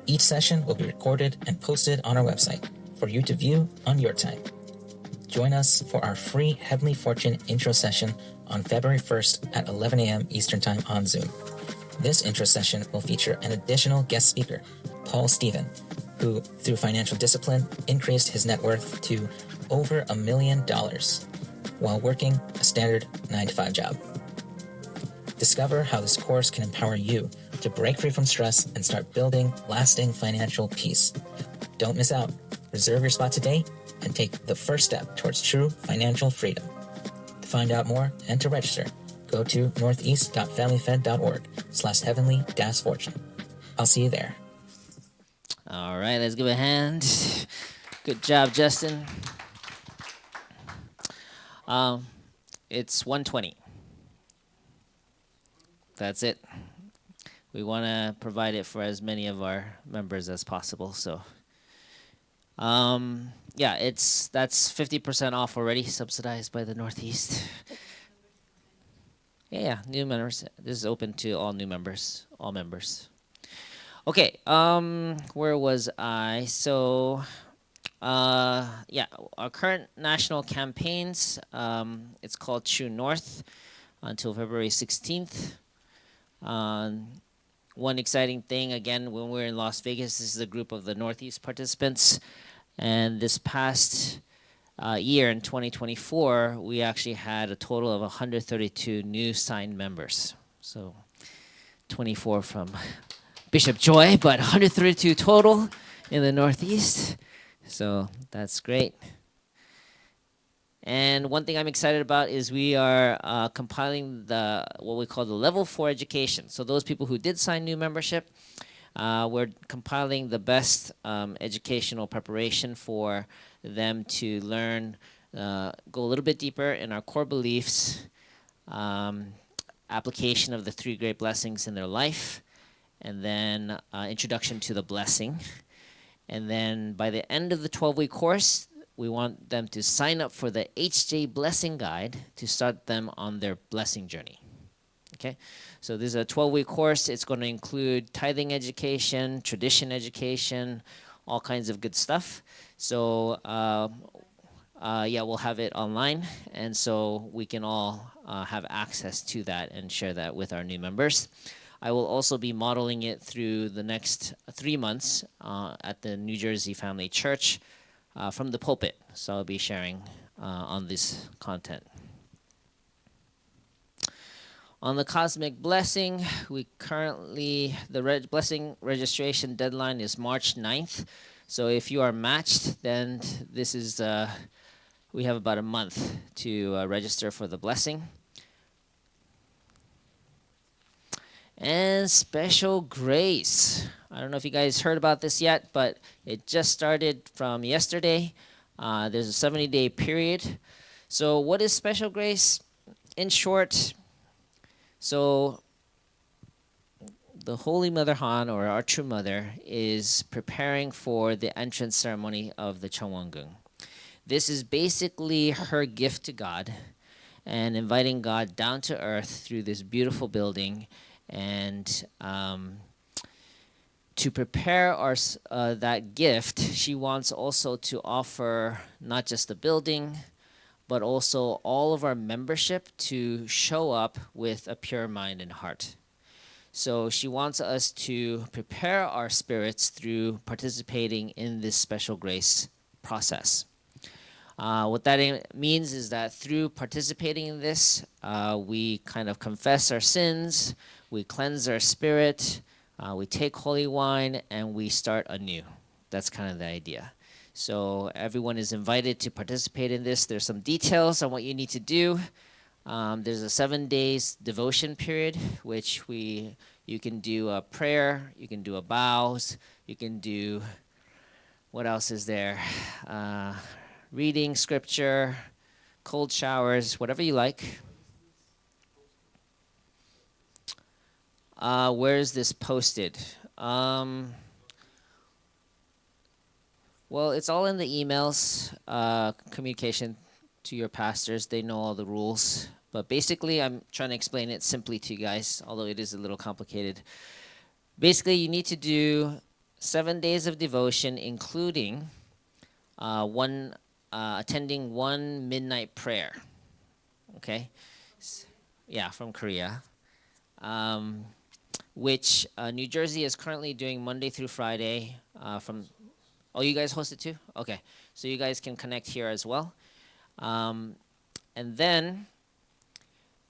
Each session will be recorded and posted on our website for you to view on your time. Join us for our free Heavenly Fortune intro session on February 1st at 11 a.m. Eastern Time on Zoom. This intro session will feature an additional guest speaker, Paul Stephen, who, through financial discipline, increased his net worth to over $1 million while working a standard 9-to-5 job. Discover how this course can empower you to break free from stress and start building lasting financial peace. Don't miss out. Reserve your spot today and take the first step towards true financial freedom. To find out more and to register, go to northeast.familyfed.org/heavenly-fortune. I'll see you there. All right, let's give a hand. Good job, Justin. It's 1:20. That's it. We want to provide it for as many of our members as possible. So, yeah, that's 50% off already, subsidized by the Northeast. Yeah, new members. This is open to all new members, all members. Okay, where was I? So, yeah, our current national campaigns, it's called True North until February 16th. One exciting thing, again, when we're in Las Vegas, this is a group of the Northeast participants. And this past year, in 2024, we actually had a total of 132 new signed members. So 24 from Bishop Joy, but 132 total in the Northeast. So that's great. And one thing I'm excited about is we are compiling what we call the Level 4 education. So those people who did sign new membership, we're compiling the best educational preparation for them to learn, go a little bit deeper in our core beliefs, application of the 3 great blessings in their life, and then introduction to the blessing. And then by the end of the 12-week course, we want them to sign up for the HJ Blessing Guide to start them on their blessing journey. Okay, so this is a 12-week course. It's going to include tithing education, tradition education, all kinds of good stuff. So yeah, we'll have it online, and so we can all have access to that and share that with our new members. I will also be modeling it through the next 3 months at the New Jersey Family Church from the pulpit. So I'll be sharing on this content. On the Cosmic Blessing, we currently, the blessing registration deadline is March 9th. So if you are matched, then this is, we have about a month to register for the blessing. And Special Grace. I don't know if you guys heard about this yet, but it just started from yesterday. There's a 70-day period. So what is Special Grace? In short, so the Holy Mother Han, or our True Mother, is preparing for the entrance ceremony of the Cheongwongung. This is basically her gift to God and inviting God down to earth through this beautiful building. And to prepare that gift, she wants also to offer not just the building, but also all of our membership to show up with a pure mind and heart. So she wants us to prepare our spirits through participating in this special grace process. What that means is that through participating in this, we kind of confess our sins, we cleanse our spirit, we take holy wine, and we start anew. That's kind of the idea. So everyone is invited to participate in this. There's some details on what you need to do. There's a 7 days devotion period, which you can do a prayer, you can do a vows, you can do, what else is there? Reading scripture, cold showers, whatever you like. Where is this posted? Well, Well, it's all in the emails, communication to your pastors. They know all the rules. But basically, I'm trying to explain it simply to you guys, although it is a little complicated. Basically, you need to do 7 days of devotion, including attending one midnight prayer. Okay? Yeah, from Korea. Which New Jersey is currently doing Monday through Friday from... Oh, you guys host it too? Okay. So you guys can connect here as well. And then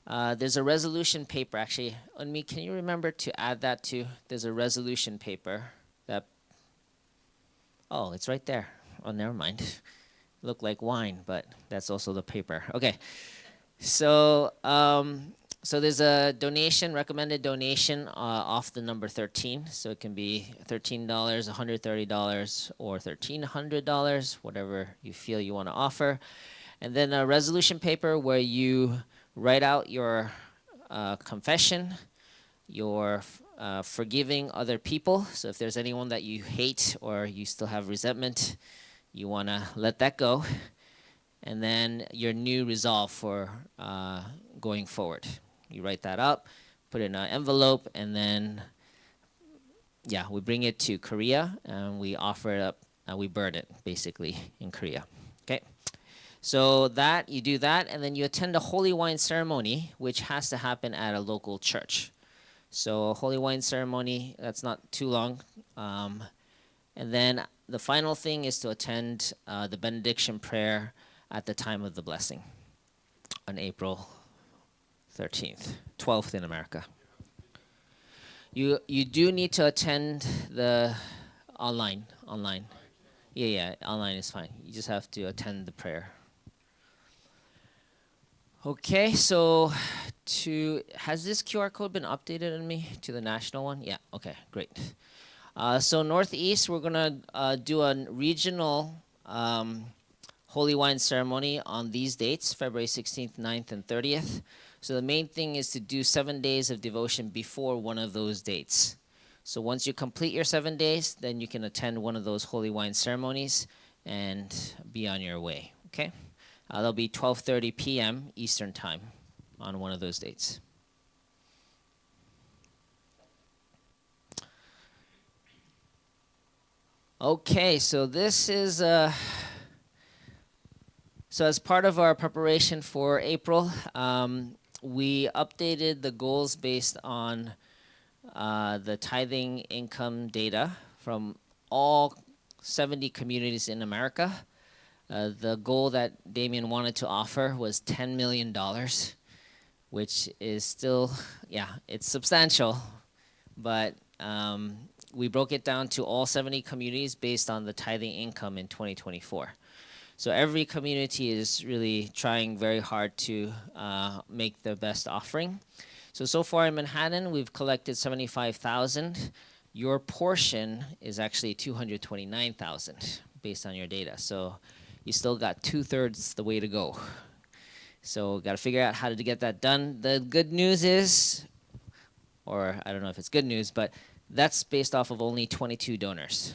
there's a resolution paper. Actually, Unmi, can you remember to add that too? There's a resolution paper that... Oh, it's right there. Oh, never mind. Looked like wine, but that's also the paper. Okay. So... So there's a donation, recommended donation off the number 13. So it can be $13, $130, or $1,300, whatever you feel you want to offer. And then a resolution paper where you write out your confession, your forgiving other people. So if there's anyone that you hate or you still have resentment, you want to let that go. And then your new resolve for going forward. You write that up, put it in an envelope, and then, yeah, we bring it to Korea, and we offer it up, and we burn it, basically, in Korea. Okay? So that, you do that, and then you attend a holy wine ceremony, which has to happen at a local church. So a holy wine ceremony, that's not too long. And then the final thing is to attend the benediction prayer at the time of the blessing on April 13th, 12th in America. You do need to attend the online. Yeah, online is fine. You just have to attend the prayer. Okay, so has this QR code been updated on me to the national one? Yeah, okay, great. So Northeast, we're gonna do a regional holy wine ceremony on these dates, February 16th, 9th, and 30th. So the main thing is to do 7 days of devotion before one of those dates. So once you complete your 7 days, then you can attend one of those holy wine ceremonies and be on your way, okay? That'll be 12:30 p.m. Eastern Time on one of those dates. Okay, so this is... So as part of our preparation for April, we updated the goals based on the tithing income data from all 70 communities in America. The goal that Damien wanted to offer was $10 million, which is still, yeah, it's substantial, but we broke it down to all 70 communities based on the tithing income in 2024. So every community is really trying very hard to make the best offering. So far in Manhattan, we've collected $75,000. Your portion is actually $229,000 based on your data. So you still got 2/3 the way to go. So got to figure out how to get that done. The good news is, or I don't know if it's good news, but that's based off of only 22 donors.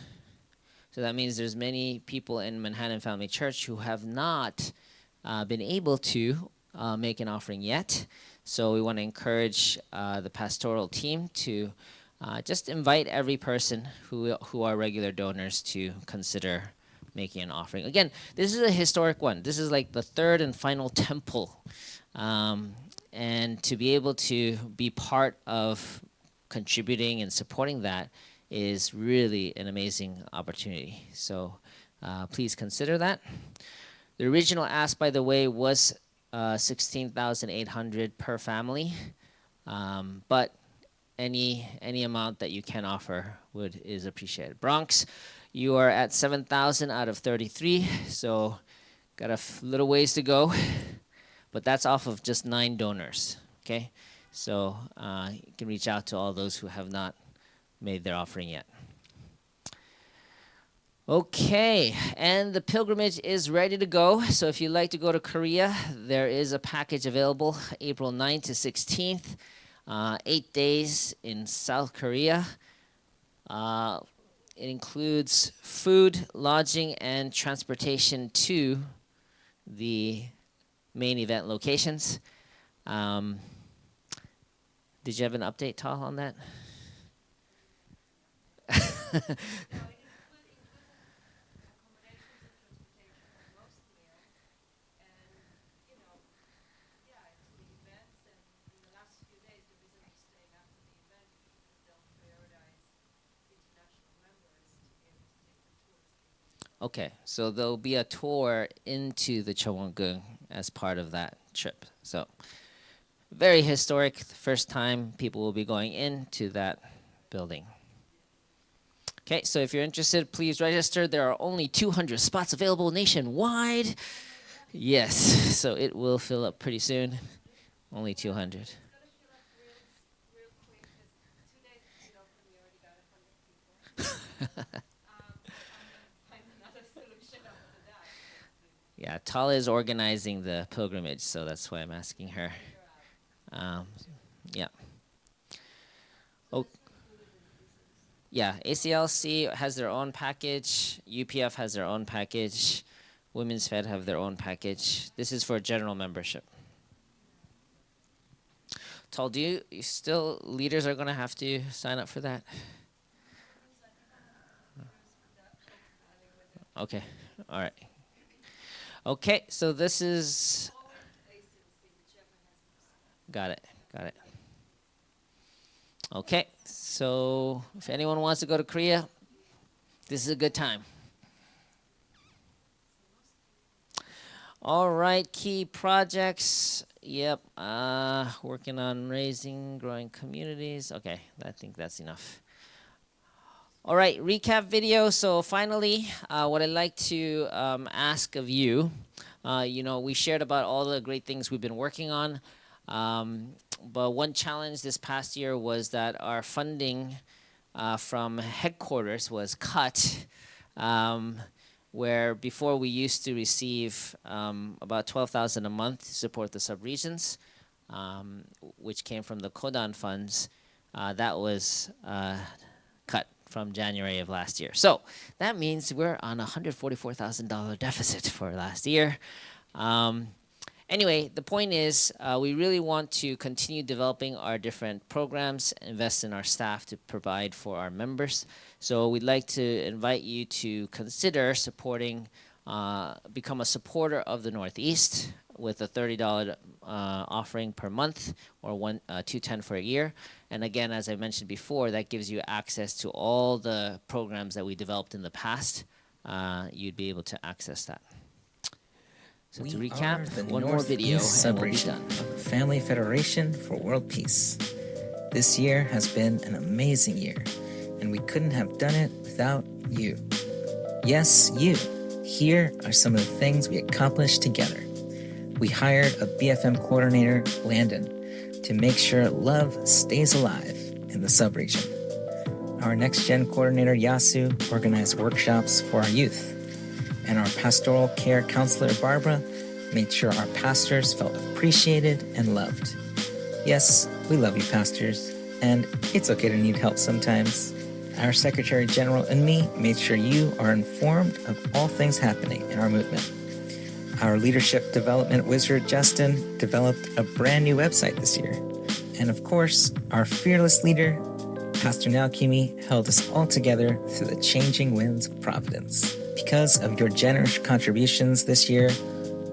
So that means there's many people in Manhattan Family Church who have not been able to make an offering yet. So we want to encourage the pastoral team to just invite every person who are regular donors to consider making an offering. Again, this is a historic one. This is like the third and final temple. And to be able to be part of contributing and supporting that is really an amazing opportunity. So please consider that. The original ask, by the way, was $16,800 per family, but any amount that you can offer is appreciated. Bronx, you are at 7,000 out of 33, so got a little ways to go, but that's off of just 9 donors. Okay, so you can reach out to all those who have not made their offering yet. Okay, and the pilgrimage is ready to go. So if you'd like to go to Korea, there is a package available April 9th to 16th, 8 days in South Korea. It includes food, lodging, and transportation to the main event locations. Did you have an update, Tal, on that? Okay, so there'll be a tour into the Chowongung as part of that trip. So, very historic. The first time people will be going into that building. Okay, so if you're interested, please register. There are only 200 spots available nationwide. Yes, so it will fill up pretty soon. Only 200. Yeah, Tala is organizing the pilgrimage, so that's why I'm asking her. Yeah. Oh. Yeah, ACLC has their own package. UPF has their own package. Women's Fed have their own package. This is for general membership. Tal, do you still, leaders are going to have to sign up for that? Okay, all right. Okay, so this is, got it. Okay, so if anyone wants to go to Korea, this is a good time. All right, key projects. Yep, working on growing communities. Okay, I think that's enough. All right, recap video. So finally, what I'd like to ask of you, we shared about all the great things we've been working on. But one challenge this past year was that our funding from headquarters was cut, where before we used to receive about $12,000 a month to support the subregions, which came from the Kodan funds. That was cut from January of last year. So that means we're on a $144,000 deficit for last year. Anyway, the point is we really want to continue developing our different programs, invest in our staff to provide for our members. So we'd like to invite you to consider supporting, become a supporter of the Northeast with a $30 offering per month or $210 for a year. And again, as I mentioned before, that gives you access to all the programs that we developed in the past. You'd be able to access that. So to recap, one more video and we'll be done. Family Federation for World Peace. This year has been an amazing year, and we couldn't have done it without you. Yes, you. Here are some of the things we accomplished together. We hired a BFM coordinator, Landon, to make sure love stays alive in the subregion. Our Next Gen coordinator, Yasu, organized workshops for our youth. And our pastoral care counselor, Barbara, made sure our pastors felt appreciated and loved. Yes, we love you, pastors, and it's okay to need help sometimes. Our Secretary General and me made sure you are informed of all things happening in our movement. Our leadership development wizard, Justin, developed a brand new website this year. And of course, our fearless leader, Pastor Naokimi, held us all together through the changing winds of Providence. Because of your generous contributions this year,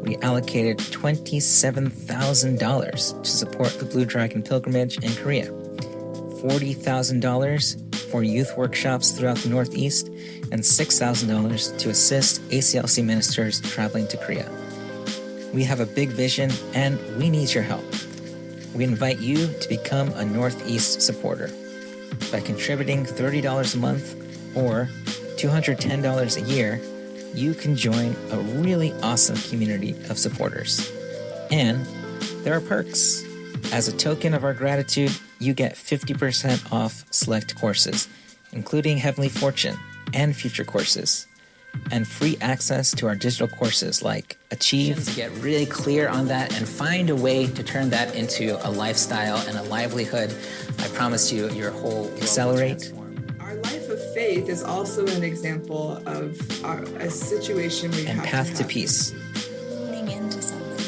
we allocated $27,000 to support the Blue Dragon pilgrimage in Korea, $40,000 for youth workshops throughout the Northeast, and $6,000 to assist ACLC ministers traveling to Korea. We have a big vision, and we need your help. We invite you to become a Northeast supporter by contributing $30 a month or $210 a year. You can join a really awesome community of supporters. And there are perks. As a token of our gratitude, you get 50% off select courses, including Heavenly Fortune and future courses, and free access to our digital courses like Achieve. To get really clear on that and find a way to turn that into a lifestyle and a livelihood. I promise you, your whole Accelerate. Our life of faith faith is also an example of a situation we and have Path to have. Peace. Tuning into somebody.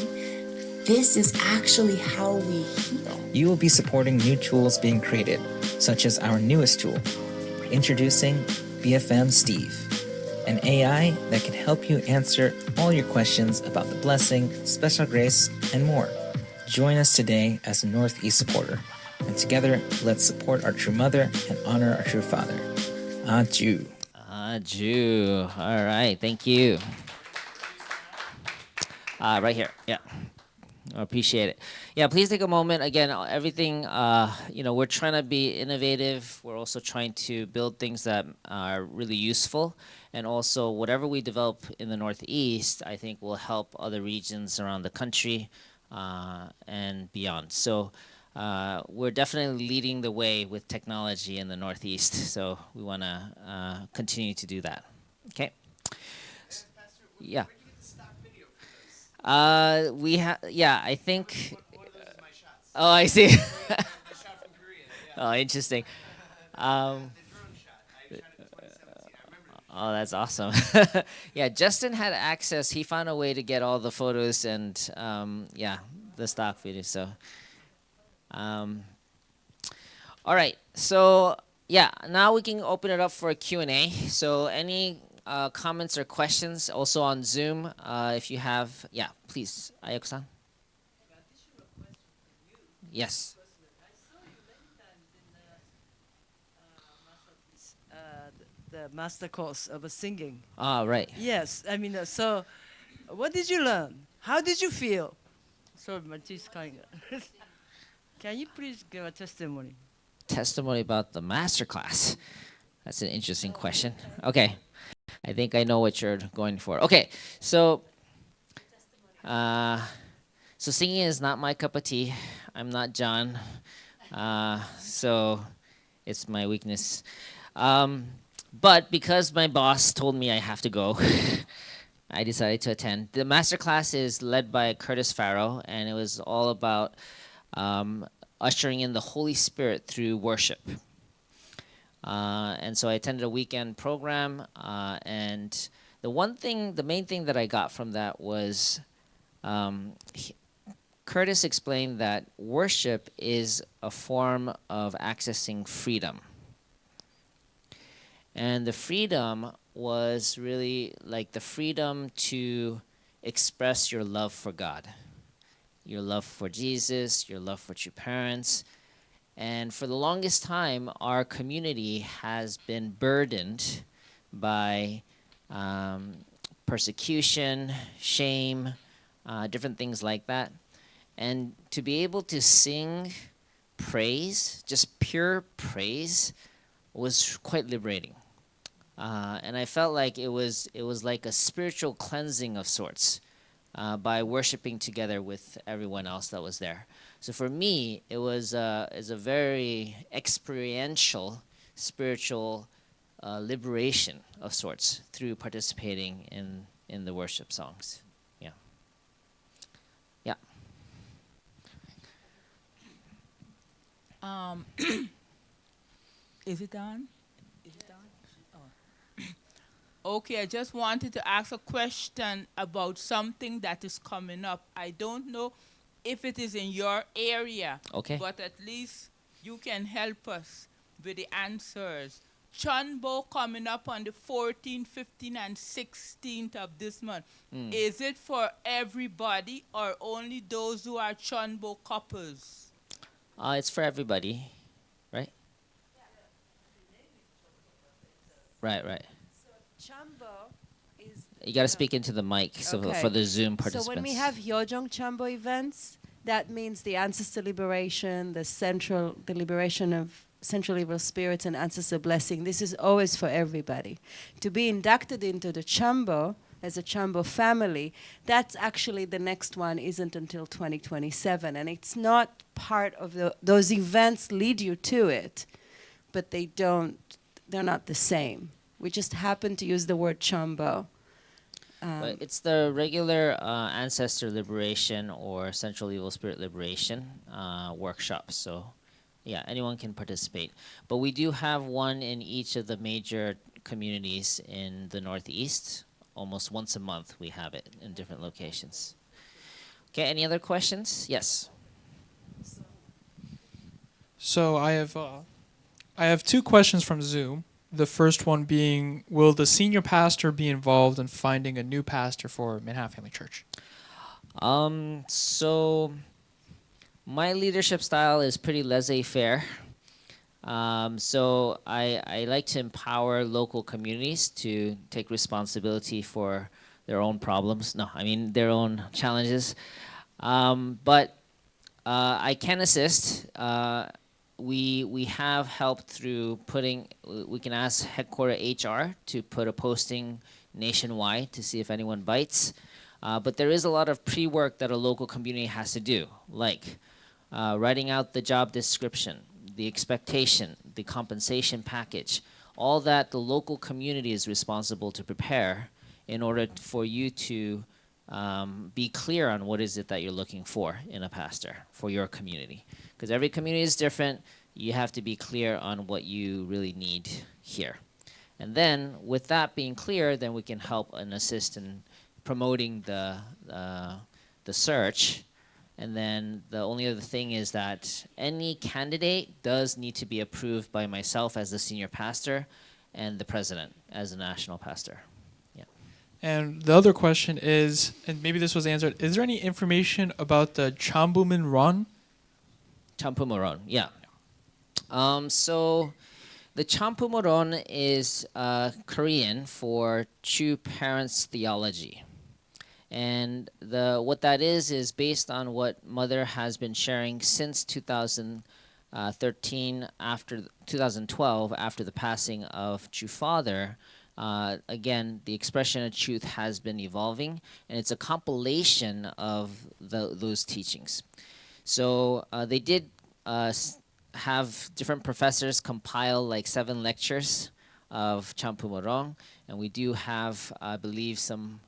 This is actually how we heal. You will be supporting new tools being created, such as our newest tool, introducing BFM Steve, an AI that can help you answer all your questions about the blessing, special grace, and more. Join us today as a Northeast supporter, and together let's support our true mother and honor our true father. Adieu. Jew. All right, thank you. Right here, yeah. I appreciate it. Yeah, please take a moment. Again, everything, we're trying to be innovative. We're also trying to build things that are really useful. And also, whatever we develop in the Northeast, I think will help other regions around the country and beyond. So we're definitely leading the way with technology in the Northeast. So we want to continue to do that. Okay? Yeah. I think. Oh, I see. Oh, interesting. Oh, that's awesome. Yeah, Justin had access. He found a way to get all the photos and the stock video. So, all right. So now we can open it up for a Q&A. So any comments or questions also on Zoom, if you have, please, Ayako-san. Yes. The master course of singing. Right. Yes, I mean, so what did you learn? How did you feel? Sorry, my teeth kind of. Can you please give a testimony? Testimony about the master class. That's an interesting question. Okay. I think I know what you're going for. Okay, so singing is not my cup of tea. I'm not John, so it's my weakness. But because my boss told me I have to go, I decided to attend. The master class is led by Curtis Farrow, and it was all about ushering in the Holy Spirit through worship. And so I attended a weekend program, and the main thing that I got from that was Curtis explained that worship is a form of accessing freedom. And the freedom was really like the freedom to express your love for God, your love for Jesus, your love for your parents. And for the longest time, our community has been burdened by persecution, shame, different things like that. And to be able to sing praise, just pure praise, was quite liberating. And I felt like it was like a spiritual cleansing of sorts by worshiping together with everyone else that was there. So for me, it was a very experiential, spiritual liberation of sorts through participating in the worship songs. Yeah. Yeah. Is it done? Okay, I just wanted to ask a question about something that is coming up. I don't know if it is in your area, okay, but at least you can help us with the answers. Chunbo coming up on the 14th, 15th, and 16th of this month. Is it for everybody or only those who are Chunbo couples? It's for everybody, right? Right. Chambo is. You got to speak into the mic for the Zoom participants. So when we have Hyojong Chambo events, that means the ancestor liberation, the liberation of central evil spirits and ancestor blessing. This is always for everybody. To be inducted into the Chambo as a Chambo family, that's actually the next one isn't until 2027. And it's not part of those events lead you to it, but they're not the same. We just happen to use the word Chambo. But it's the regular ancestor liberation or central evil spirit liberation workshops. So, Yeah, anyone can participate. But we do have one in each of the major communities in the Northeast. Almost once a month we have it in different locations. Okay, any other questions? Yes. So I have two questions from Zoom. The first one being, will the senior pastor be involved in finding a new pastor for Manhattan Family Church? So my leadership style is pretty laissez-faire. So I like to empower local communities to take responsibility for their own problems. No, I mean their own challenges. But I can assist. We have helped through we can ask headquarter HR to put a posting nationwide to see if anyone bites. But there is a lot of pre-work that a local community has to do, like writing out the job description, the expectation, the compensation package, all that the local community is responsible to prepare in order for you to be clear on what is it that you're looking for in a pastor for your community. Because every community is different, you have to be clear on what you really need here. And then with that being clear, then we can help and assist in promoting the search. And then the only other thing is that any candidate does need to be approved by myself as the senior pastor and the president as the national pastor. Yeah. And the other question is, and maybe this was answered, is there any information about the Chambuman Run? Champumoron, yeah. So the Champumoron is Korean for True Parents Theology. And what that is based on what Mother has been sharing since 2013, after 2012, after the passing of True Father. Again, the expression of truth has been evolving, and it's a compilation of those teachings. So they did have different professors compile like 7 lectures of Champumorong, and we do have, I believe, some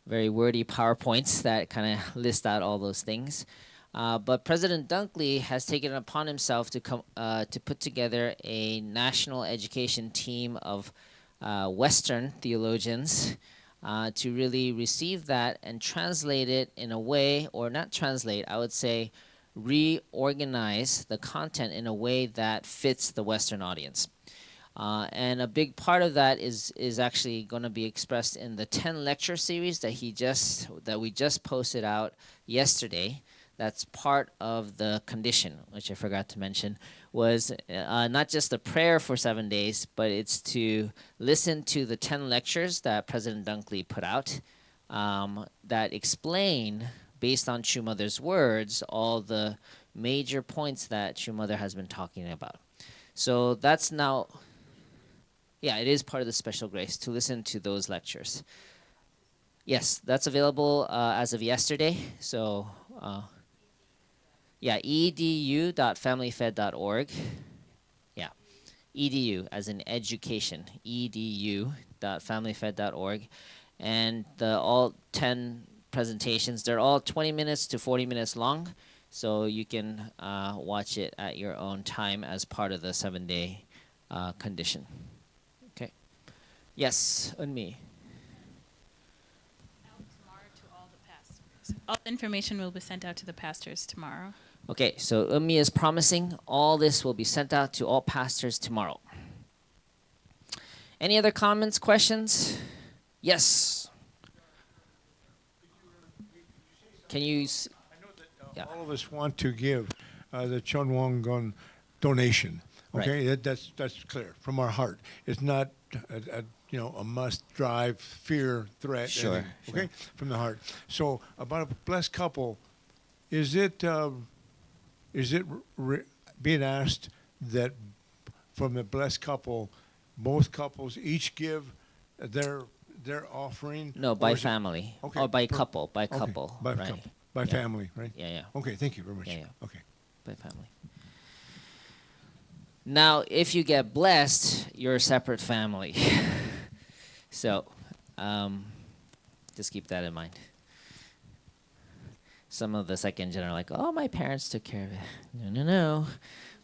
very wordy PowerPoints that kind of list out all those things. But President Dunkley has taken it upon himself to put together a national education team of Western theologians to really receive that and translate it in a way, or not translate, I would say reorganize the content in a way that fits the Western audience. And a big part of that is actually going to be expressed in the 10 lecture series that we just posted out yesterday. That's part of the condition, which I forgot to mention, was not just the prayer for 7 days, but it's to listen to the 10 lectures that President Dunkley put out that explain, based on True Mother's words, all the major points that True Mother has been talking about. So that's now, yeah, it is part of the special grace to listen to those lectures. Yes, that's available as of yesterday. So, yeah, edu.familyfed.org. Yeah, edu as in education, edu.familyfed.org. And all 10 presentations, they're all 20 minutes to 40 minutes long. So you can watch it at your own time as part of the 7-day condition. Okay. Yes, Unmi. All information will be sent out to the pastors tomorrow. Okay, so Unmi is promising all this will be sent out to all pastors tomorrow. Any other comments, questions? Yes. Can you? Yeah. All of us want to give the Chunwongon donation. Okay, Right. that's clear from our heart. It's not a must drive, fear, threat. Sure, Okay, sure. from the heart. So about a blessed couple, is it being asked that from the blessed couple, both couples each give their offering? No, or by is it- family. Okay. Or by per- couple. By okay, couple. By right. couple. By Yeah. family, right? Yeah, yeah. Okay, thank you very much. Yeah, yeah. Okay. By family. Now, if you get blessed, you're a separate family. So, just keep that in mind. some of the second gen are like, oh, my parents took care of it. No, no, no.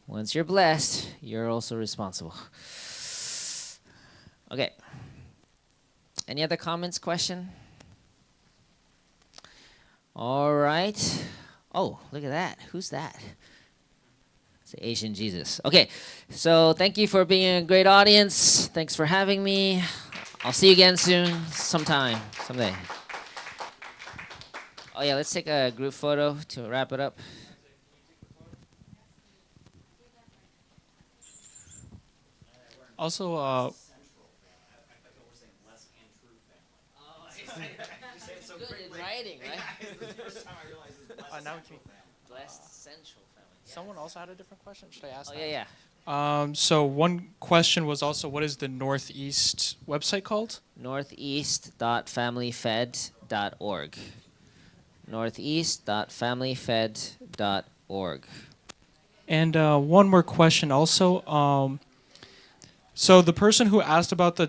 Once you're blessed, you're also responsible. Okay. Any other comments, question? All right. Oh, look at that. Who's that? It's the Asian Jesus. Okay. So thank you for being a great audience. Thanks for having me. I'll see you again soon, sometime, someday. Oh, yeah, let's take a group photo to wrap it up. Also, Good in writing, right? now we can. Blessed Central Family. Someone also had a different question. Should I ask? Oh, that? yeah. So one question was also, what is the Northeast website called? Northeast.familyfed.org. Northeast.familyfed.org. And one more question also. So the person who asked about the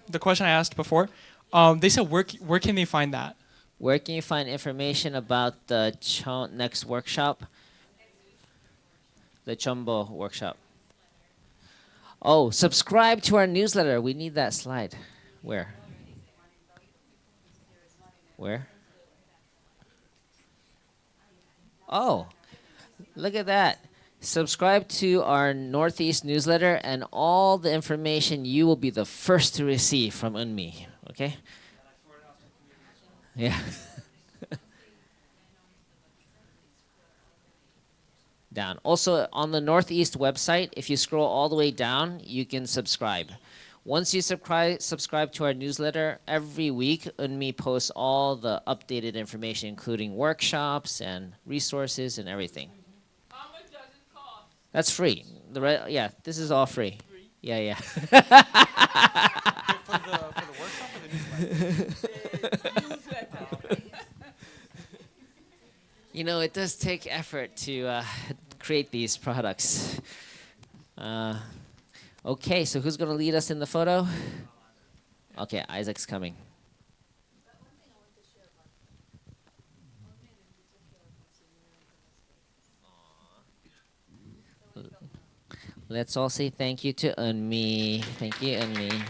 the question I asked before, they said where can they find that? Where can you find information about the next workshop? The Chombo workshop. Oh, subscribe to our newsletter. We need that slide. Where? Where? Oh, look at that. Subscribe to our Northeast newsletter, and all the information you will be the first to receive from Unmi. Okay? Yeah. Down. Also, on the Northeast website, if you scroll all the way down, you can subscribe. Once you subscribe to our newsletter, every week, Unmi posts all the updated information, including workshops and resources and everything. How much does it cost? That's free. Yeah, this is all free. Yeah, yeah. For the workshop or the newsletter? You know, it does take effort to create these products. Okay, so who's going to lead us in the photo? Okay, Isaac's coming. Let's all say thank you to Unmi. Thank you, Unmi.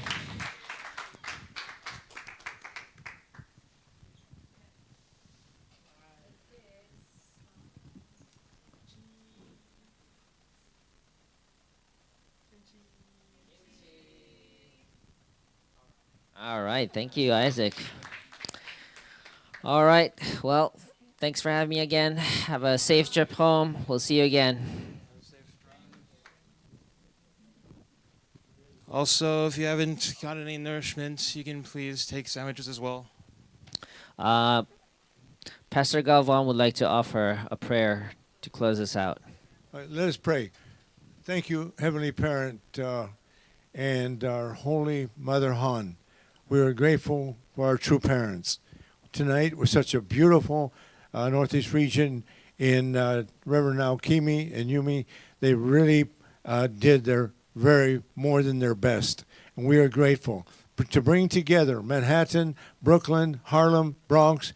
All right, thank you, Isaac. All right, well, thanks for having me again. Have a safe trip home. We'll see you again. Also, if you haven't got any nourishment, you can please take sandwiches as well. Pastor Galvan would like to offer a prayer to close us out. All right, let us pray. Thank you, Heavenly Parent, and our Holy Mother Han. We are grateful for our true parents. Tonight was such a beautiful Northeast region in Reverend Naokimi and Yumi. They really did their more than their best. And we are grateful to bring together Manhattan, Brooklyn, Harlem, Bronx.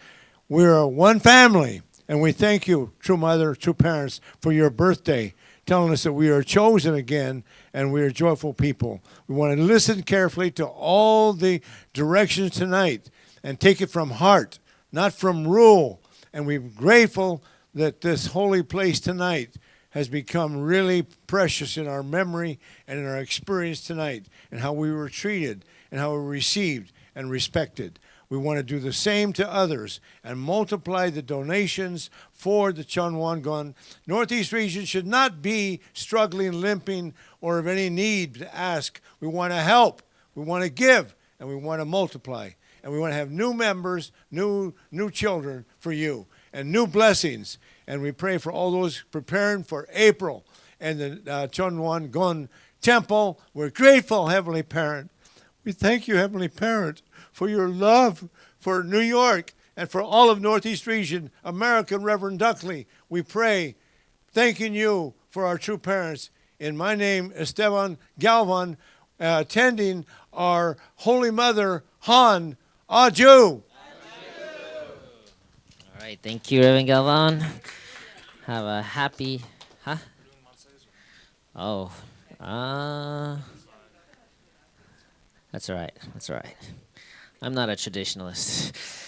We are one family. And we thank you, true mother, true parents, for your birthday, telling us that we are chosen again and we are joyful people. We want to listen carefully to all the directions tonight and take it from heart, not from rule. And we're grateful that this holy place tonight has become really precious in our memory and in our experience tonight, and how we were treated and how we were received and respected. We want to do the same to others and multiply the donations for the Chunwon-gon. Northeast region should not be struggling, limping, or of any need to ask. We want to help, we want to give, and we want to multiply. And we want to have new members, new children for you, and new blessings. And we pray for all those preparing for April and the Chunwon-gon Temple. We're grateful, Heavenly Parent. We thank you, Heavenly Parent, for your love for New York and for all of Northeast region. American Reverend Duckley, we pray, thanking you for our true parents. In my name, Esteban Galvan, attending our Holy Mother, Han Aju. All right, thank you, Reverend Galvan. Have a happy, huh? Oh, that's all right. That's all right. I'm not a traditionalist.